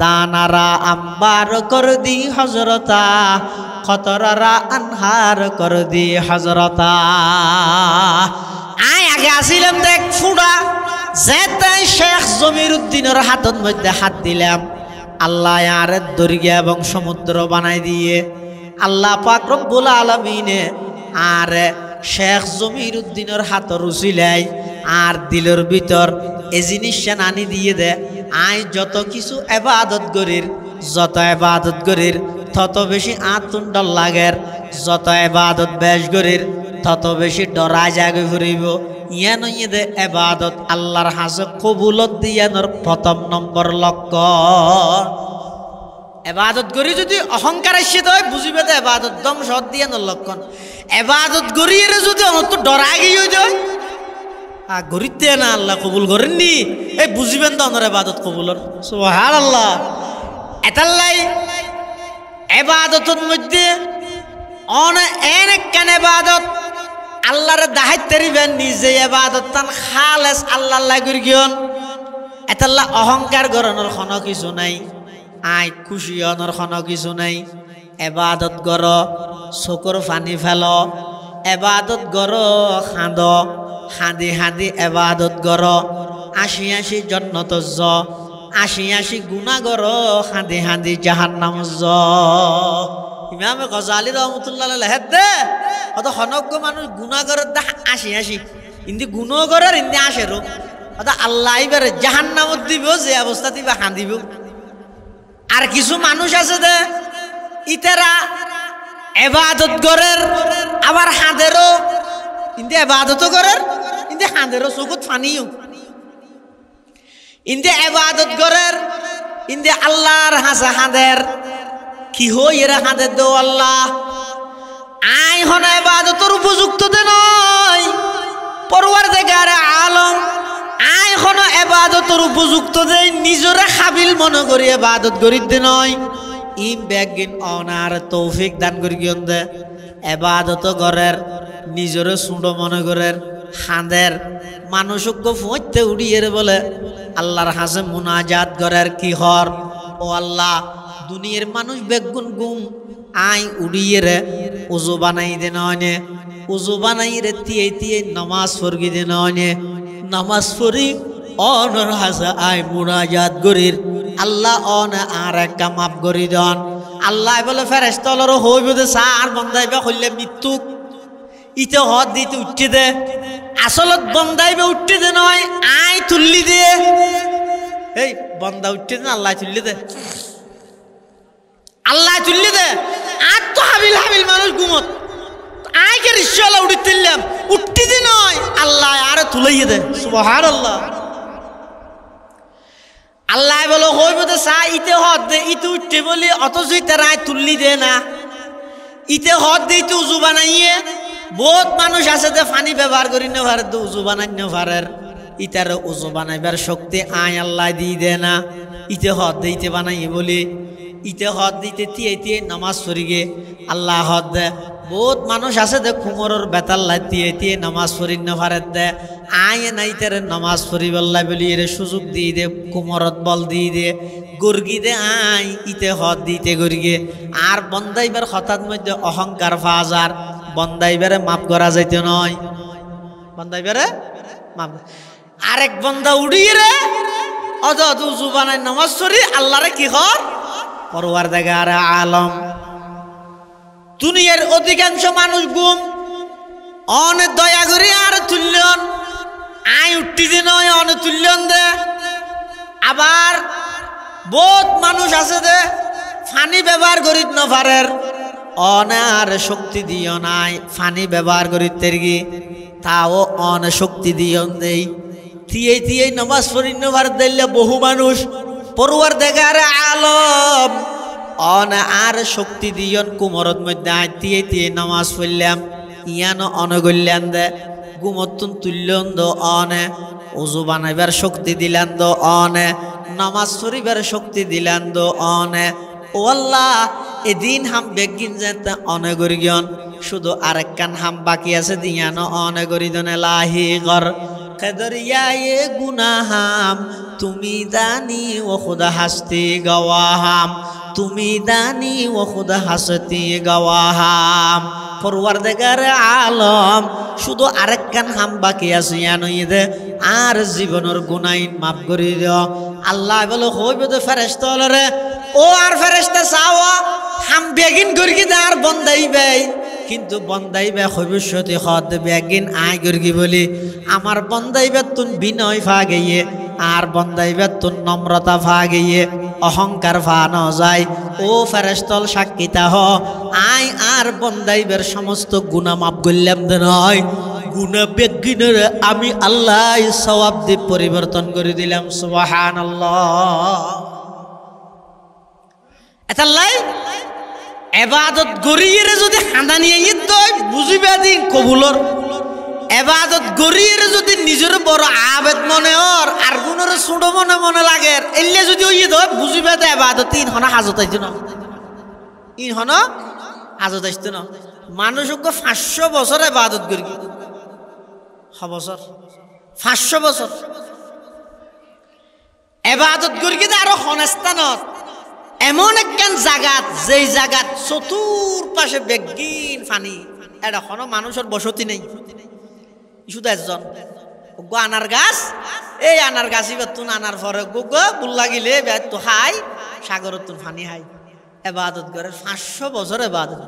দানারা আম্বার কর দি হযরতা খতররা আনহার কর দি হযরতা আয় আগে আসিলাম দেখ ফুড়া যেতে শেখ জমিরউদ্দিনের হাতত মধ্যে হাত দিলাম আল্লাহ আর দরিয়া এবং সমুদ্র বানাই দিয়ে আল্লাহ পাক রব্বুল আলামিনে আর শেখ জমিরউদ্দিনের হাতর উসিলাই আর দিলের ভিতর এই জিনিসটা আনি দিয়ে দে আয় যত কিছু ইবাদত করির যত ইবাদত করির তত বেশি আতুন্ডল লাগের যত ইবাদত বেশ করির তত বেশি ডরাই জাগে ঘুরিব ইয়ান দে ইবাদত আল্লাহর হাসে কবুলত দিয়ানোর প্রথম নম্বর লক্ষ্য ইবাদত করি যদি অহংকার আসে তো বুঝিবে তো ইবাদত দম সদ দিয়ানোর লক্ষণ ইবাদত করিয়ে যদি অনত ডরা গিয়ে যায় গরিতে না আল্লাহ কবুল করেননি এই বুঝিবেন তো অনর ইবাদত কবুলর সুবহানাল্লাহ এতাল্লাই ইবাদতের মধ্যে অনেক কেন ইবাদত আল্লাহর দাহাইত তেরিবেন নিজে ইবাদত তান খালেস আল্লাহ লাগি গিয়ন এতাল্লা অহংকার গরনের কোনো কিছু নাই আয় খুশি হওয়ার কোনো কিছু নাই ইবাদত গর চকুর পানি ফেল ইবাদত গর খাঁদ হাঁদি হাঁদি ইবাদত গর আশি আশি জন্নত য আশি আশি গুণা গর হাঁদি হাঁদি জাহান্নাম য ইমামে গজালি রহমতুল্লাহ লেহেদ দে অত হনজ্ঞ মানুষ গুণা গরের দা আশি আশি ইন্দি গুণ গরের ইন্দি আসেরও অত আল্লাহ এবারে জাহান্নামত দিব যে অবস্থা দিবা হাঁদিব আর কিছু মানুষ আছে দে ইতারা ইবাদত গরের আবার হাঁদেরও ইন্দি ইবাদতও গরের ইন্দি হাঁদেরও চকুত ফানিও ইন্দি ইবাদত গরের ইন্দি আল্লাহর হাসা হাঁদের কি হই এরা হাঁদের দো আল্লাহ আই হন ইবাদতের উপযুক্ত দে নয় পরওয়ারদিগার আলম আই হন ইবাদতের উপযুক্ত দে নিজরে কাবিল মনে করি ইবাদত করি দে নয় ইম বেগিন অনার তৌফিক দান করি গিয়ন দে ইবাদত গরের নিজরে সুঁড়ো মনে করের হাঁদের মানুষজ্ঞ ফুঁতে উড়িয়ে বলে আল্লাহর হাসে মুনাজাত গরের কি হর ও আল্লাহ দুনিয়ার মানুষ বেগুন গুম আই উড়িয়ে রে উজু বানাই দে নয় উজু বানাই রে তিয়ে তিয়ে নমাজ ফরগি দে নয় নমাজ ফরি অনর হাসা আই মুনাজাত গরির আল্লাহ অন আর একটা মাপ গরি দন আল্লাহ বলে ফেরেশতালরও হইব দে সার বন্দাইবা হইলে মৃত্যু ইতে হদ দিতে উঠতে দে আসলত বন্দাইবে উঠতে দে নয় আই তুললি দে এই বন্দা উঠতে দে আল্লাহ তুললি দে আল্লাহ তুললি দে আর তো হাবিল হাবিল মানুষ ঘুমত আইকে রিশালা উঠে তুললাম উঠতে দে নয় আল্লাহ আরে তুলাইয়ে দে সুবহানাল্লাহ আল্লাহ বলো হইব দে সা ইতে হদ দে ইতে উঠতে বলি অথচ তারা তুললি দে না ইতে হদ দে ইতে উজু বানাইয়ে বহুত মানুষ আছে যে পানি ব্যবহার করি না পারে তো উজু বানাই না পারে ইতার উজু বানাইবার শক্তি আয় আল্লাহ দিয়ে দে না ইতে হদ দে ইতে বানাইয়ে বলি ইতে হদ দিতে তিয়ে তিয়ে নামাজ পড়ি গে আল্লাহ হদ দে বহুত মানুষ আছে দে কুমোরের বেতাল লাইতিয়ে দিয়ে নামাজ পড়ি নভারে দে আয় নাই তেরে নামাজ পড়িবল্লাই বলি এর সুযোগ দিয়ে দে কুমরত বল দিয়ে দে গর্গি দে আই ইতে হদ দিতে গর্গে আর বন্দাইবার হঠাৎ মধ্যে অহংকার ফাজার বন্দাইবারে মাপ করা যাইতে নয় বন্দাইবারে মাপ আরেক বন্দা উড়িয়ে রে অদ অদ উজু বানায় নামাজ পড়ি আল্লাহরে কি হর পরওয়ারদিগার আলম দুনিয়ার অধিকাংশ মানুষ গুম অনেক দয়া করে আর তুল্যন আই উঠতি দে নয় অনেক তুল্যন দে আবার বহুত মানুষ আছে দে ফানি ব্যবহার করিত নফারের অনে আর শক্তি দিও নাই ফানি ব্যবহার করিত তেরগি তাও অনে শক্তি দিও দেই থিয়ে থিয়ে নামাজ পড়ি নফার দিলে বহু মানুষ পরওয়ারদিগার আলম অনে আর শক্তি দিয়ন কুমরত মধ্যে আইতিয়ে দিয়ে নামাজ পড়লাম ইয়ানো অনগল্যান দে গুমতুন তুল্যন দো অনে উজু বানাইবার শক্তি দিলান দো অনে নামাজ পড়িবার শক্তি দিলান দো অনে ও আল্লাহ এদিন হাম বেগিন যেতে অনগরিগন শুধু আরেক কান হাম বাকি আছে দিয়ানো অনগরিদনে লাহি গর কদরিয়ায়ে গুনাহাম তুমি দানি ও খুদা হাসতি গওয়াহাম তুমি দানি ও খুদা হাসতি গওয়াহাম পরওয়ারদিগার আলম শুধু আরেক কান হাম বাকি আছে ইয়ানইদে আর জীবনের গুনাইন মাফ করে দিও আল্লাহ বলে হইবে তো ফেরেশতা হলরে ও আর ফেরেশতা চাওয়া হাম বেগিন গর্গি আর বন্দাইবে কিন্তু বন্দাইবে ভবিষ্যতে হদ বেগিন আয় গর্গি বলি আমার বন্দাইবে তুন বিনয় ফা গিয়ে আর বন্দাইবে তুন নম্রতা ফা গিয়ে অহংকার ফা ন যায় ও ফেরেশতল সাক্ষীতা হ আই আর বন্দাইবের সমস্ত গুনাহ মাফ করলাম দে নয় গুনাহ বেগিনের আমি আল্লাহ সওয়াব দি পরিবর্তন করে দিলাম সুবহানাল্লাহ এতাল্লাই এবাদত গরিয়ে যদি হাঁদানি ঈদ বুঝিবে দিন কবুলর এবাদত গরিয়ে যদি নিজের বড় আবেদ মনে হর আর গুণের ছোট মনে মনে লাগে এলে যদি ঈদ হয় বুঝিবে তো এবাদত ইন হনা হাজত আইতো না ইন হন হাজত আসতো না মানুষ 500 বছর এবাদত করি বছর 500 বছর এবাদত করি আরো হনস্থানত এমন একখান জাগাত যেই জাগাত চতুর্পাশে বেগিন ফানি এটা কোনো মানুষের বসতি নেই শুধু একজন আনার গাছ এই আনার গাছ এবার তুন আনার পরে গো বুল লাগিলে তো হাই সাগরের তুন ফানি হাই এবাদত করে 500 বছর এবাদত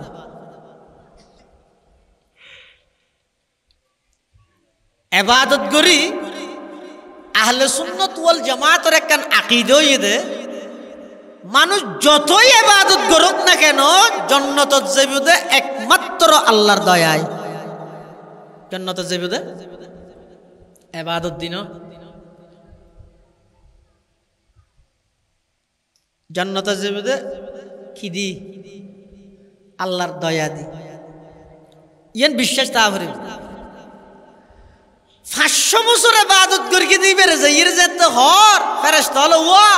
এবাদত করি আহলে সুন্নাত ওয়াল জামাতের একখান আকীদা ইদে মানুষ যতই ইবাদত করুক না কেন জান্নাতত যাইবে একমাত্র আল্লাহর দয়ায় জান্নাতত যাইবে ইবাদত দিন জান্নাতত যাইবে কি দি আল্লাহর দয়া দি ইয়ান বিশ্বাস তাহরে 500 বছর ইবাদত করি দিবে রে যাইর যেতে হর ফেরেশতা হলো ওয়া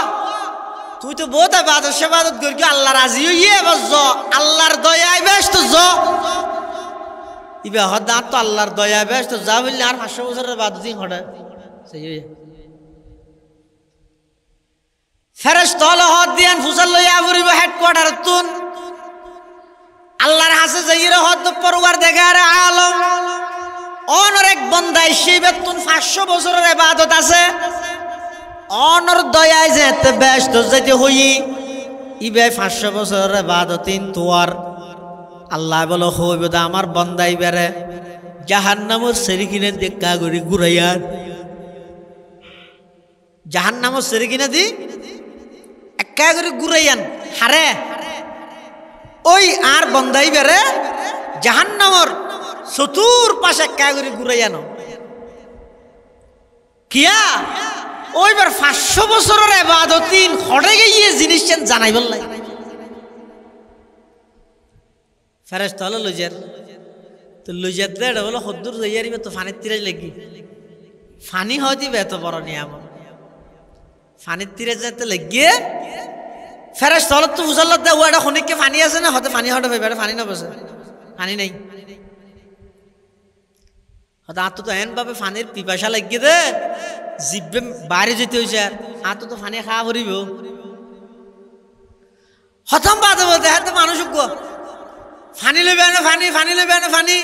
তুই তো বহুত ইবাদত সেবাদত করি আল্লাহ রাজি হইয়ে বজ আল্লাহর দয়ায় বেশ তো জ ইবে হদা তো আল্লাহর দয়ায় বেশ তো যা বললি আর 500 বছরের ইবাদত দিন হড়ে সেই ফেরেশতা হলো হদ দিয়ান ফুসাল লইয়া পড়িব হেডকোয়ার্টার তুন আল্লাহর হাসে যাইরে হদ পরওয়ারদিগার আলম অনর এক বন্দাই সেই বেতুন 500 বছরের ইবাদত আছে অনর দয়ায় যেতে ব্যস্ত যেতে হই ইবে 500 বছরের ইবাদতিন তোয়ার আল্লাহ বলো হইবে দা আমার বন্দাই বেরে জাহান্নামের সেরিকিনে দেখা গরি ঘুরাইয়ার জাহান্নামের সেরিকিনে দি একা গরি ঘুরাইয়ান হারে ওই আর বন্দাই বেরে জাহান্নামের চতুর পাশে একা গরি ঘুরাইয়ানো কিয়া ওইবার 500 বছরের ইবাদতিন হড়ে গিয়ে জিনিস জানাইবার লাগে ফেরেশতা হলো লইজার তো লইজার দে বলো হদ্দুর যাইয়ারিবে তো ফানির তীরে লাগি ফানি হয় দিবে এত বড় নিয়ামত ফানির তীরে যেতে লাগিয়ে ফেরেশতা হলো তো বুঝাল দে ওটা খনিককে ফানি আছে না হতে ফানি হটে ভাইবে ফানি না বসে পানি নাই হাত তো এন ভাবে পানির পিপাসা লাগিয়ে দে জিব্বে বাইরে যেতে হয়েছে আর হাত তো পানি খাওয়া ভরিব হতম বাদে বলতে হাতে মানুষ ফানি লেবে না ফানি ফানি লেবে না ফানি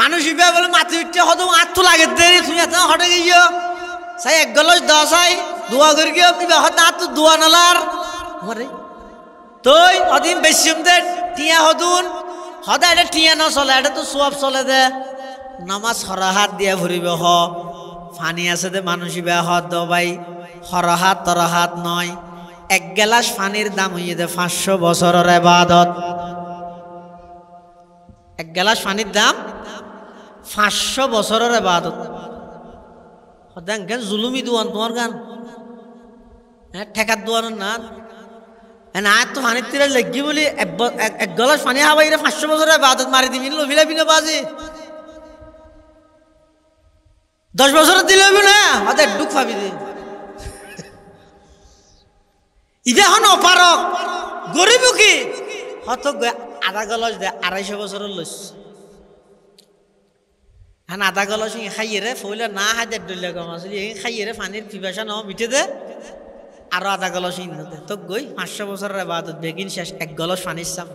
মানুষ ইবে বলে মাটি উঠছে হতম হাত তো লাগে দেরি তুমি এত হটে গিয়ে সাই এক গলস দশ সাই দোয়া করে গিয়ে ইবে হত হাত তো দোয়া নালার মরে তুই অদিন বেশি দে টিয়া হতুন হদা এটা টিয়া না চলে এটা তো সব চলে দে নামাজ হরহাত দিয়া ভরিব হ ফানি আছে দে মানুষ ইবে হত দ ভাই হরহাত তরহাত নয় এক গেলাস পানির দাম হইয়ে দে 500 বছরের ইবাদত এক গেলাস পানির দাম 500 বছরের ইবাদত হদান গান জুলুমি দুয়ান তোমার গান হ্যাঁ ঠেকার দুয়ান না না তো পানির তীরে লাগি বলি এক গেলাস পানি হাবাই রে 500 বছরের ইবাদত মারি দিবি লভিলা বিনা বাজে 10 বছর দিলে না হদা ডুক পাবি দে ইবে হন অপারক গরিব কি হত আধা গলস দে 250 বছরের লইস হ্যাঁ আধা গলস খাইয়ে রে ফইলে না হাজার ডলে কম আসলে খাইয়ে রে পানির পিপাসা ন মিটে দে আরো আধা গলস ইন দে তো গই 500 বছরের ইবাদত বেগিন শেষ এক গলস পানির চাপ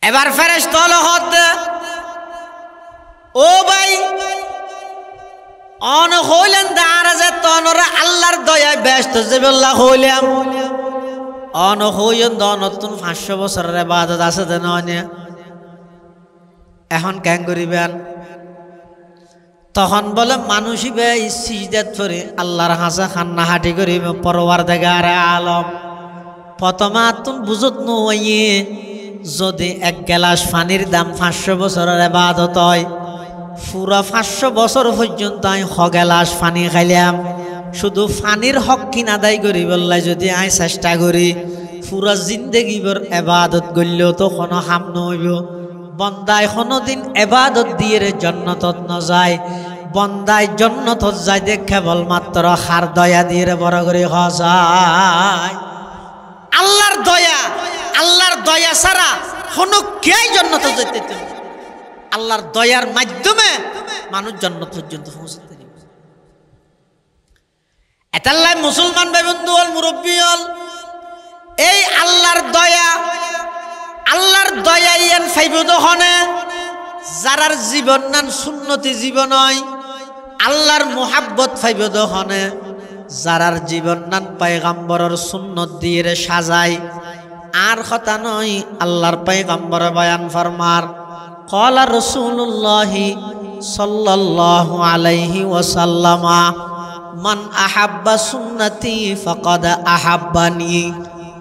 এবার ফেরেশতা হত ও ভাই অন হইলেন দারাজে তনরা আল্লাহর দয়ায় ব্যস্ত জেবেল্লাহ হইলাম অন হইন নতুন 500 বছরের ইবাদত আছে দেন এখন কেন করিবেন তখন বলে মানুষই বে সিজদাত করে আল্লাহর হাসা খান্না হাঁটি করিব পরওয়ারদিগার আলম প্রথমে তুন বুঝত নইয়ে যদি এক গ্লাস পানির দাম 500 বছরের ইবাদত হয় পুরা 500 বছর পর্যন্ত আমি হগেলাস পানি খাইলাম শুধু পানির হক কিনা আদায় করি বললাই যদি আমি চেষ্টা করি পুরা জিন্দগিবর ইবাদত করলেও তো কোনো হাম নইব বন্দায় কোনোদিন ইবাদত দিয়ে জান্নাতত ন যায় বন্দায় জান্নাতত যায় দে কেবলমাত্র হার দয়া দিয়ে বড় করে যায় আল্লাহর দয়া ছাড়া কোনো কেই জান্নাতত যেতে আল্লাহর দয়ার মাধ্যমে মানুষ জান্নাত পর্যন্ত পৌঁছতে পারে এতাল্লাই মুসলমান ভাই বন্ধু হল মুরব্বী হল এই আল্লাহর দয়া ইয়ান ফাইবদ হনে যারার জীবন নান সুন্নতি জীবন হয় আল্লাহর মুহাব্বত ফাইবদ হনে যারার জীবন নান পয়গম্বরের সুন্নত দিয়ে সাজায় আর কথা নয় আল্লাহর পয়গম্বর বয়ান ফরমার قال رسول الله صلى الله عليه وسلم من أحب سنتي فقد أحبني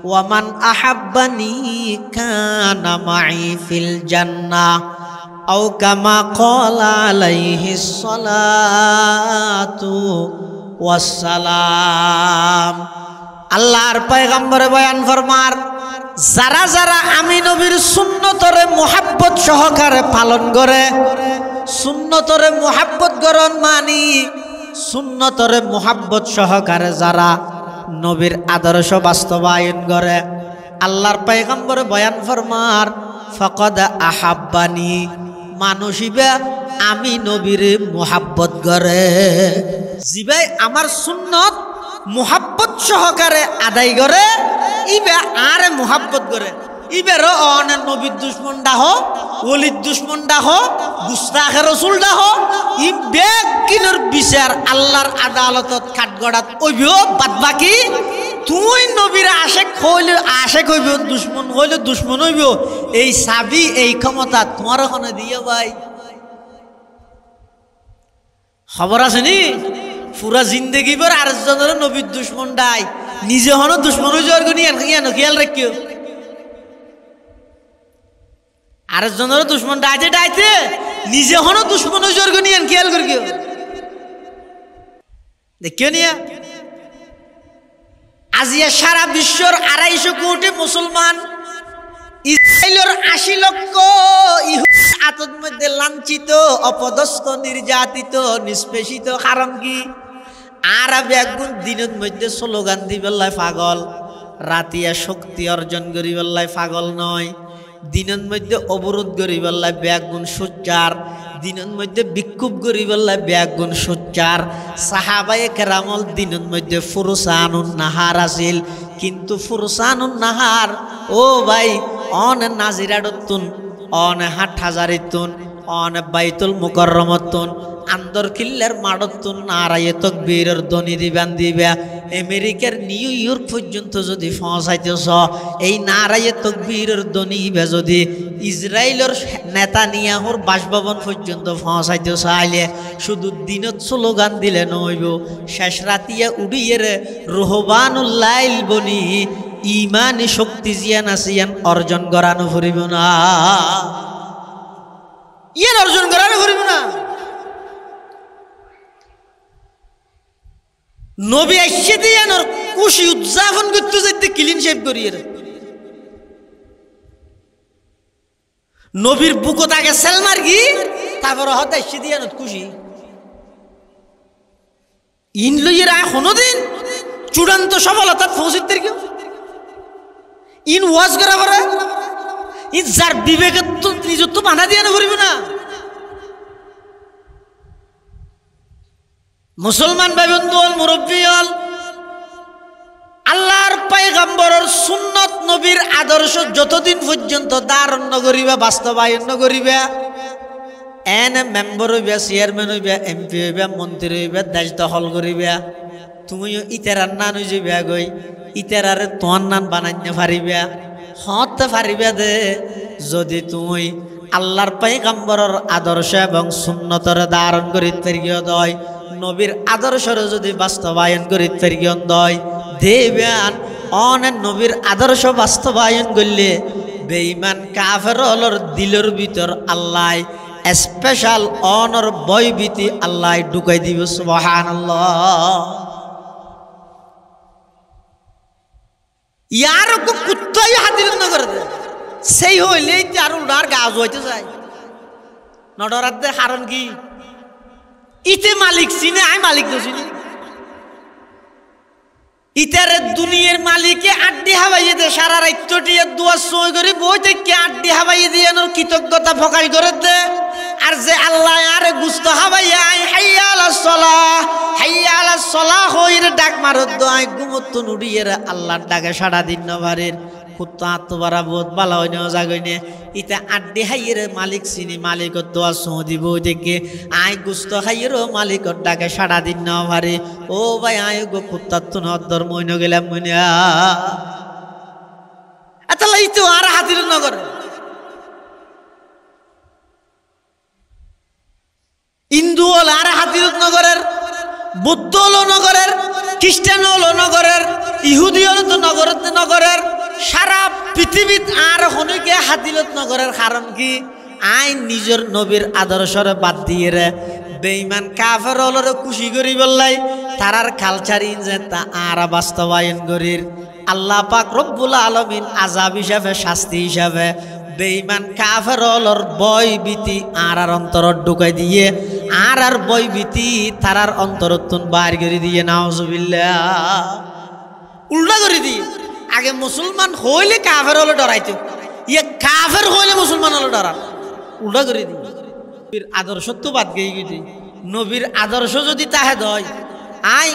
ومن أحبني كان معي في الجنة أو كما قال عليه الصلاة والسلام আল্লাহর পয়গম্বর বয়ান ফরমার যারা যারা আমি নবীর সুন্নতরে মুহাব্বত সহকারে পালন করে সুন্নতরে মুহাব্বত করন মানি সুন্নতরে মুহাব্বত সহকারে যারা নবীর আদর্শ বাস্তবায়ন করে আল্লাহর পয়গম্বর বয়ান ফরমার ফাকাদ আহাব্বানি মানুষিবে আমি নবীর মুহাব্বত করে জিবে আমার সুন্নত মুহাব্বত সহকারে আদায় করে ইবে আরে মুহাব্বত করে ইবের অনেক নবীর দুশ্মন ডাহ ওলির দুশ্মন ডাহ গুস্তাখে রসুল ডাহ ই বেগ কিনোর বিচার আল্লাহর আদালতত কাঠগড়াত ওইবিও বাদ বাকি তুই নবীর আশেক হইলে আশেক হইব দুশ্মন হইলে দুশ্মন হইব এই চাবি এই ক্ষমতা তোমার ওখানে দিয়ে ভাই খবর আছে নি পুরা জিন্দগি ভর আরেকজনের নবীর দুশ্মন ডাই নিজে হনো দুশ্মন খেয়াল রাখিও আরেকজনের দুশ্মন ডাইতে ডাইতে নিজে হনো দুশ্মন খেয়াল করিও দেখিও নিয়া আজিয়া সারা বিশ্বর 250 কোটি মুসলমান ইসরায়েলের 80 লক্ষ আতত মধ্যে লাঞ্ছিত অপদস্থ নির্যাতিত নিষ্পেষিত কারণ কি আরব একগুণ দিনের মধ্যে স্লোগান দিবেল্লায় পাগল রাতিয়া শক্তি অর্জন করি বললাই পাগল নয়, দিনের মধ্যে অবরোধ করি বললাই ব্যাগুণ সোচ্চার, দিনের মধ্যে বিক্ষোভ করি বললাই ব্যাগুণ সোচ্চার। সাহাবায়ে কেরামল দিনের মধ্যে ফুরসানুন নাহার আছিল, কিন্তু ফুরসানুন নাহার ও ভাই অন নাজিরাডতুন, অন হাটহাজারিতুন, অন বাইতুল মুকাররমাতুন, আন্দর কিল্লার মাডতুন নারায়ে তাকবীরের ধ্বনি দিবান দিবা। আমেরিকার নিউ ইয়র্ক পর্যন্ত যদি পৌঁছাইতেছ, এই নারায়ে তাকবীরের ধ্বনি বা যদি ইসরায়েলের নেতানিয়াহুর বাসভবন পর্যন্ত পৌঁছাইতে চাইলে শুধু দিনত স্লোগান দিলে নইব, শেষ রাতিয়া উড়িয়ে রোহবানুল লাইল বনি ইমানি শক্তি জিয়ান আসিয়ান অর্জন করানো ফুরিব না, ইয়ান অর্জন করানো ফুরিব না। নবী আসছে দিয়ে খুশি উদযাপন করতে যেতে ক্লিন শেভ করিয়ে, নবীর বুকত আগে সেলমার কি তারপর হতে আসছে দিয়ে খুশি ইন লইয়ের কোনোদিন চূড়ান্ত সফলতা পৌঁছিতে কেউ ইন ওয়াজ করা পরে ইন যার বিবেকের তো নিজের তো বাধা দিয়ে করিব না। মুসলমান ভাই বন্ধু হল, মুরব্বী হল, আল্লাহর পয়গম্বরের সুন্নত নবীর আদর্শ যতদিন পর্যন্ত ধারণ করিবা, বাস্তবায়ন করিবা, এন মেম্বার হইবা, চেয়ারম্যান হইবা, এমপি হইবা, মন্ত্রী হইবা, দেশ দখল করিবা, তুমিও ইতারার নান হয়ে যাবা গই, ইতারারে তোমার নান বানাইতে পারিবা, হতে পারিবা দে যদি তুমি আল্লাহর পয়গম্বরের আদর্শ এবং সুন্নতরে ধারণ করিতে পারিও দয়, নবীর আদর্শরে যদি বাস্তবায়ন করিতে পারিও দয় দেবান। অনেক নবীর আদর্শ বাস্তবায়ন করলে বেঈমান কাফেরর দিলের ভিতর আল্লাহ স্পেশাল অনর ভয়ভীতি আল্লাহ ঢুকাই দিব। সুবহানাল্লাহ। ইয়ার কুত্তাই হাতির নগর সেই হইলে আর উল্টার গাছ হইতে যায় নডরাত দে, কারণ কি ইতে মালিক চিনে, আই মালিক তো চিনি, ইতার দুনিয়ার মালিকে আড্ডি হাবাইয়ে দে, সারা রাত্যটিয়া দুয়ার সময় করে বই থেকে আড্ডি হাবাইয়ে দিয়ে কৃতজ্ঞতা প্রকাশ করে দে। আর যে আল্লাহ আরে গুস্ত হাবাইয়া আই হাইয়া আলাস সালাহ, হাইয়া আলাস সালাহ হইরে ডাক মারত দো, আই ঘুমত নুড়িয়ে আল্লাহর ডাকে সারা দিন নবারের কুত্তা আত্মবারা বোধ বালা হইনে জাগইনে ইতে আড্ডি হাইয়ের মালিক চিনি, মালিকর দোয়া সো দিব দেখে আই গুস্ত খাইয়ের মালিকর ডাকে সারা দিন নভারে। ও ভাই আয় গো কুত্তার তো নদর মইন গেলাম মইনে আতালাই তো আর হাতির নগর হিন্দু হল আর হাতির নগরের, বৌদ্ধ হলো নগরের, খ্রিস্টান হলো নগরের, ইহুদি হলো তো নগরের, সারা পৃথিবীত আর হনুকে হাতিলত নগরের। কারণ কি আইন নিজের নবীর আদর্শরে বাদ দিয়ে রে বেঈমান কাফের হলরে খুশি করি বললাই তারার কালচার ইনজে তা আর বাস্তবায়ন করির। আল্লাহ পাক রব্বুল আলামিন আযাব হিসাবে, শাস্তি হিসাবে বেঈমান কাফের হলর বয় ভীতি আর অন্তর ঢুকাই দিয়ে আর বয় ভীতি তারার অন্তরতুন বাইর করে দিয়ে, নাউজুবিল্লাহ, উল্টা করে দিয়ে। আগে মুসলমান হইলে কাফের হলে ডরাইতো, ইয়ে কাফের হইলে মুসলমান হলে ডরা, উল্টা করে দিই। নবীর আদর্শ তো বাদ গিয়ে গেছি, নবীর আদর্শ যদি তাহে দয় আই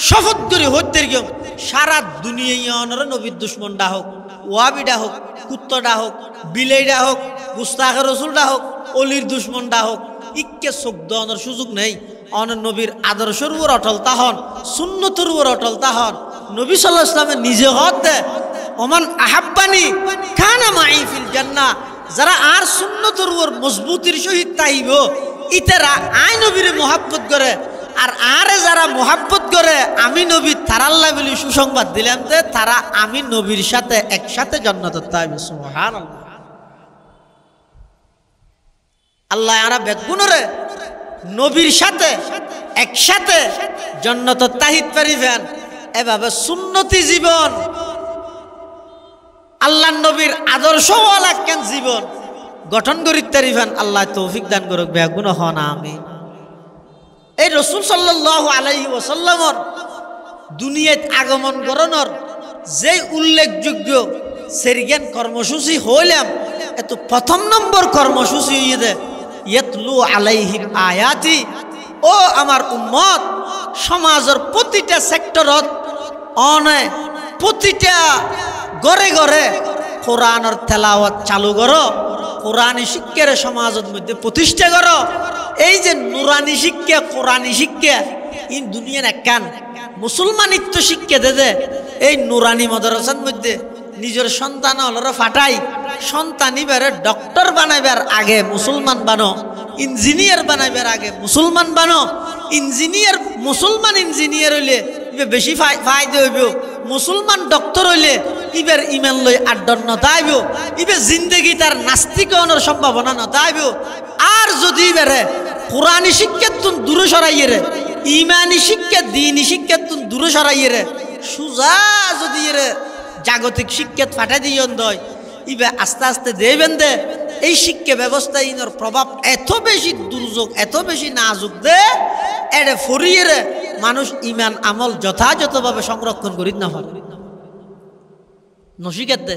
শপথ করে হত্যের কেউ সারা দুনিয়া নবীর দুশ্মনটা হোক, ওয়াবিডা হোক, কুত্তটা হোক, বিলেইডা হোক, গুস্তাখের রসুলটা হোক, অলির দুশ্মনটা হোক, ইকে চোখ দেওয়ানোর সুযোগ নেই। অন নবীর আদর্শের উপর অটল তাহন, সুন্নতের উপর অটল তাহন। নবী সাল্লাল্লাহু আলাইহি ওয়াসাল্লামের নিজে হদ দে ওমান আহাব্বানি কানা মাই ফিল জান্নাহ, যারা আর সুন্নতের উপর মজবুতির সহিত তাইব ইতারা আই নবীরে মুহাব্বত করে, আর আরে যারা মুহাব্বত করে আমি নবী তারাল্লাহ বলি সুসংবাদ দিলাম যে তারা আমি নবীর সাথে একসাথে জান্নাতে তাইবে। সুবহানাল্লাহ। আল্লাহ আরা বেগুনরে নবীর সাথে একসাথে জান্নাতে তাহিত পারিবেন। এভাবে সুন্নতি জীবন, আল্লাহ নবীর আদর্শওয়ালা কেন জীবন গঠন করিতে পারিবেন। আল্লাহ তৌফিক দান করুক। বেগুন হন আমি। এই রাসূল সাল্লাল্লাহু আলাইহি ওয়াসাল্লামর দুনিয়াত আগমন করণর যেই উল্লেখযোগ্য সেরিজ্ঞান কর্মসূচি হইলাম এত প্রথম নম্বর কর্মসূচি হইয়ে ইয়াতলু আলাইহিম আয়াতি। ও আমার উম্মত, সমাজের প্রতিটা সেক্টরত অনে প্রতিটা ঘরে ঘরে কোরআনের তেলাওয়াত চালু করো, কোরআনী শিক্ষার সমাজের মধ্যে প্রতিষ্ঠা করো। এই যে নুরানি শিক্ষা, কোরআনী শিক্ষা, ইন দুনিয়ার একখান মুসলমানিত্ব শিক্ষা দে এই নুরানি মাদ্রাসার মধ্যে নিজের সন্তান হলরা ফাটাই, সন্তান এবারে ডক্টর বানাইবার আগে মুসলমান বানো, ইঞ্জিনিয়ার বানাইবার আগে মুসলমান বানো। ইঞ্জিনিয়ার মুসলমান ইঞ্জিনিয়ার হইলে বেশি ফায়দা হইব, মুসলমান ডক্টর হইলে ইবার ইমান লই আড্ডর নতাইব, ইবার জিন্দগি তার নাস্তিক হওয়ার সম্ভাবনা নতাইব। আর যদি এবারে কোরআনী শিক্ষার তুন দূরে সরাইয়ে রে, ইমানি শিক্ষা দিনী শিক্ষার তুন দূরে সরাইয়ে রে, সুজা যদি এর জাগতিক শিক্ষাত ফাটাই দিয়ে দয়, ইবে আস্তে আস্তে দেবেন দে এই শিক্ষা ব্যবস্থা ইনর প্রভাব এত বেশি দুর্যোগ, এত বেশি নাজুক দে এরে ফরিয়ে রে মানুষ ইমান আমল যথাযথভাবে সংরক্ষণ করি না হয় নসিকাত দে।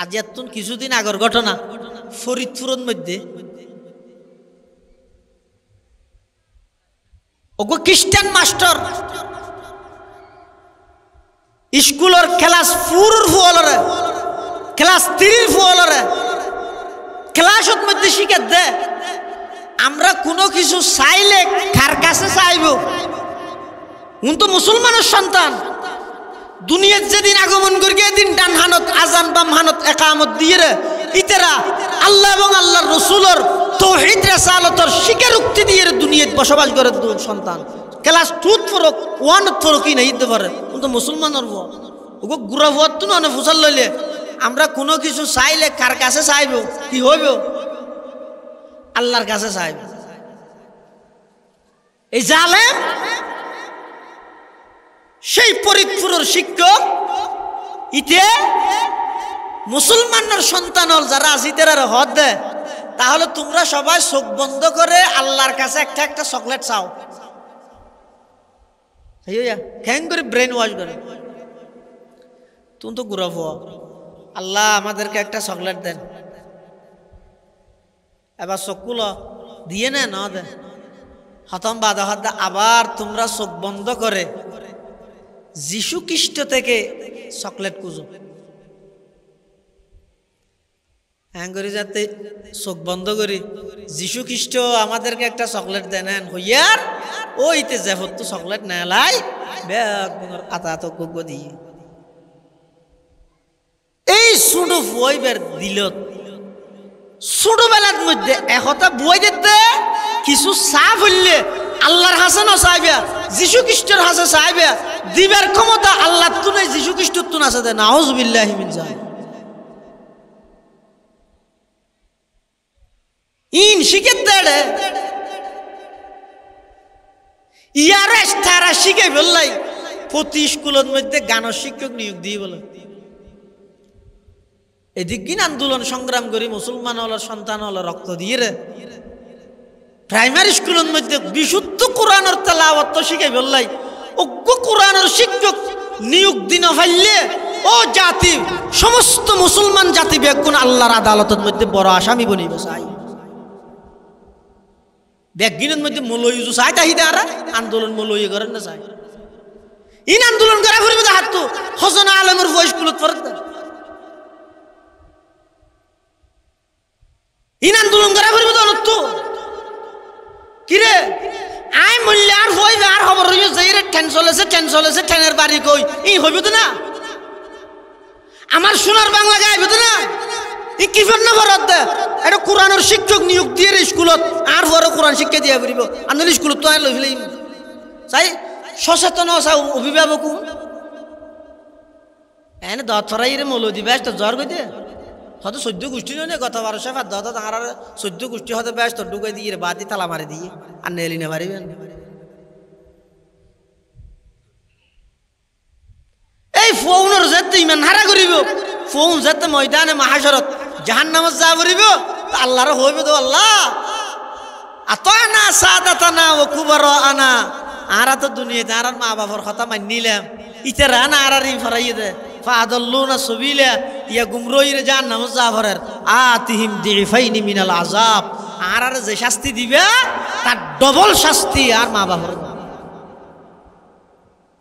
আজ এত কিছুদিন আগর ঘটনা, ফরিদপুরের মধ্যে ওগো খ্রিস্টান মাস্টার স্কুলের ক্লাস 4 ফুয়ালরে, ক্লাস 3 ফুয়ালরে ক্লাসের মধ্যে শিখে দে আমরা কোনো কিছু চাইলে কার কাছে চাইব। উন তো মুসলমানের সন্তান, দুনিয়ার যেদিন আগমন করি এদিন ডান হানত আজান বাম হানত একামত দিয়ে রে ইতেরা আল্লাহ এবং আল্লাহর রসুলের তাওহীদ রিসালাতের শিকার উক্তি দিয়ে দুনিয়ায় বসবাস করে সন্তান। ক্লাস 2 ফরক 1 ফরক কি নাই দিতে পারে, কিন্তু মুসলমানের ওগো গুড়া ভুয়ার তো না ফুসাল লইলে আমরা কোনো কিছু চাইলে কার কাছে চাইব, কি হইব? আল্লাহর কাছে চাইব। এই জালেম সেই ফরিদপুরের শিক্ষক ইতে মুসলমানের সন্তান হল যারা আসিতেরা হদ দেয়, তাহলে তোমরা সবাই চোখ বন্ধ করে আল্লাহর কাছে একটা একটা চকলেট চাও। কেন করে ব্রেন ওয়াশ করে তুমি তো ঘুরাবো, আল্লাহ আমাদেরকে একটা চকলেট দেন, এবার চকুল দিয়ে না না দেন হতম বাধা হাত। আবার তোমরা চোখ বন্ধ করে যিশু খ্রিস্ট থেকে চকলেট খুঁজো। হ্যাঁ করি যাতে চোখ বন্ধ করি যিশু খ্রিস্ট আমাদেরকে একটা চকলেট দেন হইয়ার ওইতে যে তো চকলেট নেলাই ব্যাগুনের আতা আত গো দিয়ে এই ছোট বইবার দিলত ছোটবেলার মধ্যে একতা বই দিতে কিছু সাফ হইলে আল্লাহর হাসান চাইবে, যিশু খ্রিস্টের হাসে চাইবে, দিবার ক্ষমতা আল্লাহ তু নাই, যিশু খ্রিস্ট তুন আছে দে। নাউজুবিল্লাহি মিন যালিক। ইন শিখে দেড়ে ইয়ার তারা শিখে বললাই প্রতি স্কুলের মধ্যে গানের শিক্ষক নিয়োগ দিয়ে বলে এদিক কিন আন্দোলন সংগ্রাম করি মুসলমান হল সন্তান হল রক্ত দিয়ে রে প্রাইমারি স্কুলের মধ্যে বিশুদ্ধ কোরআনের তেলাওয়াত তো শিখে বললাই অজ্ঞ কোরআনের শিক্ষক নিয়োগ দিন ফাইলে ও জাতি সমস্ত মুসলমান জাতি বেগুন আল্লাহর আদালতের মধ্যে বড় আসামি বনিব চাই। ব্যাগিনের মধ্যে মলয় চাই তাহি দেয়ারা আন্দোলন মলয় করেন না চাই। ইন আন্দোলন করা ফুরিব হাত তো হসনা আলমের বয়স কুলত ফরত ইন আন্দোলন করা ফুরিব তো কিরে আই মূল্য আর হইবে আর খবর হইবে যে টেন চলেছে টেনের বাড়ি কই ই হইব তো না আমার সোনার বাংলা গাইব তো না ই কি ফের না ফরত দে এটা কোরআনের শিক্ষক নিয়োগ দিয়ে স্কুলত আর বড় কোরআন শিক্ষা দিয়া পারিব আন্দোলন স্কুলত তো আর লই ফেলাই চাই সচেতন চাও অভিভাবক এনে দত ফরাই রে মলো দিবে তো জ্বর গই দে হয়তো 14 গোষ্ঠী নয় গত 1200 ফাত দত তাহার 14 গোষ্ঠী হতে বেশ তো ঢুকে দিয়ে বাদি তালা মারি দিয়ে আর নেলি না পারিবেন। এই ফোনের যেতে ইমান হারা করিব ফোন যেতে ময়দানে মাহাশরত জাহান্নামত যা করিব আল্লাহর হইবে তো আল্লাহ আতানা সাদাতানা ওয়া কুবারানা আরা তো দুনিয়াতে আর মা বাবার কথা মান নিলাম ইতারা না আরারি ফরাইয়ে দে ফাদাল্লুনা সাবিলা ইয়া গুমরাইরে জাহান্নাম জাফরের আতিহিম দিফাইনি মিনাল আযাব আর যে শাস্তি দিবে তার ডবল শাস্তি আর মা বাবার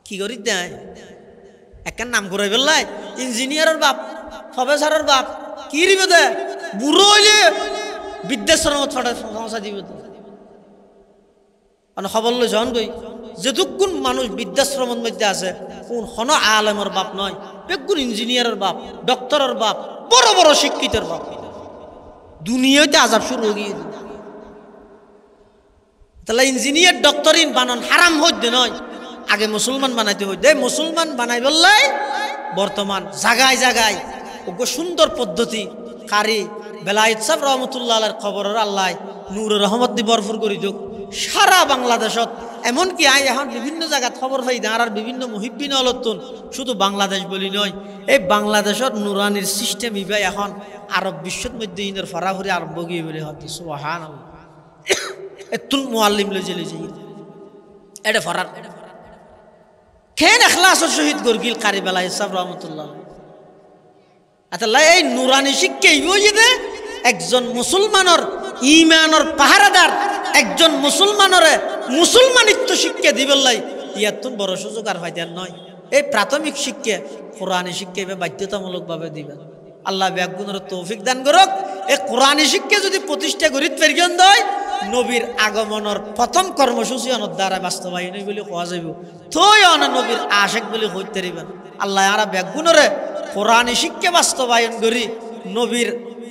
কি করি দেয় একখান নাম করে ফেললাই ইঞ্জিনিয়ারের বাপ প্রফেসরের বাপ কি দিবে দে বুড়ো হইলে বিদ্যাশ্রমত সমস্যা দিবে খবর লই জন গই যেটুকুন মানুষ বৃদ্ধাশ্রমের মধ্যে আছে কোন হন আলেমের বাপ নয় বেগুন ইঞ্জিনিয়ারের বাপ ডক্টরের বাপ বড় বড় শিক্ষিতের বাপ দুনিয়াতে আজাব শুরু হয়ে গিয়ে তাহলে ইঞ্জিনিয়ার ডক্টরিন বানান হারাম হইতে নয় আগে মুসলমান বানাইতে হইতে মুসলমান বানাই বললাই বর্তমান জায়গায় জায়গায় ওগো সুন্দর পদ্ধতি কারি বেলায়েত সাহেব রহমতুল্লাহ আলাইহির খবরের আল্লাহ নূরের রহমত দি ভরপুর করে দিক সারা বাংলাদেশত এমনকি এখন বিভিন্ন জায়গাত খবর পাই আর বিভিন্ন মুহিব্বিন অলতুন শুধু বাংলাদেশ বলি নয় এই বাংলাদেশত নুরানির সিস্টেম ইবাই এখন আরব বিশ্বর মধ্যে ইনের ফরাফরি আরম্ভ গিয়ে বলে হতে সুবহানাল্লাহ এতুল মুআল্লিম লই জেলে যাই এটা ফরার কেন ইখলাসের সহিত গরগিল কারি বেলায়েত সাহেব রহমতুল্লাহ আল্লাহ এই নুরানি শিক্ষা ইবই দে একজন মুসলমানের ঈমানের পাহারাদার একজন মুসলমানরে মুসলমানিত্ব শিক্ষা দিবেলাই ইয়াতুন বড় সুযোগ আর ফাইদার নয় এই প্রাথমিক শিক্ষা কোরআনী শিক্ষা এবার বাধ্যতামূলকভাবে দিবেন আল্লাহ ব্যাগুনের তৌফিক দান করুক এই কোরআনী শিক্ষা যদি প্রতিষ্ঠা করি ফেরগন দেয় নবীর আগমনের প্রথম কর্মসূচি অনর দ্বারা বাস্তবায়ন বলে কোয়া যাইব তই অন নবীর আশেক বলে হইতে পারিবেন আল্লাহ আর ব্যাগুনরে কোরআনী শিক্ষা বাস্তবায়ন করি নবীর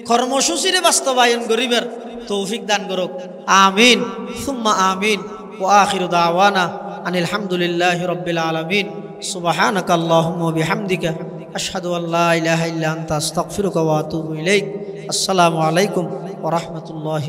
কর্মসূচিরে বাস্তবায়ন করিবার তৌফিক দান করুক আমিন সুম্মা আমিন ওয়া আখিরু দাওয়ানা আনিল হামদুলিল্লাহি রাব্বিল আলামিন সুবহানাকা আল্লাহুম্মা ওয়া বিহামদিকা আশহাদু আল লা ইলাহা ইল্লা আনতা আস্তাগফিরুকা ওয়া আতুবু ইলাইক আসসালামু আলাইকুম ওয়া রাহমাতুল্লাহি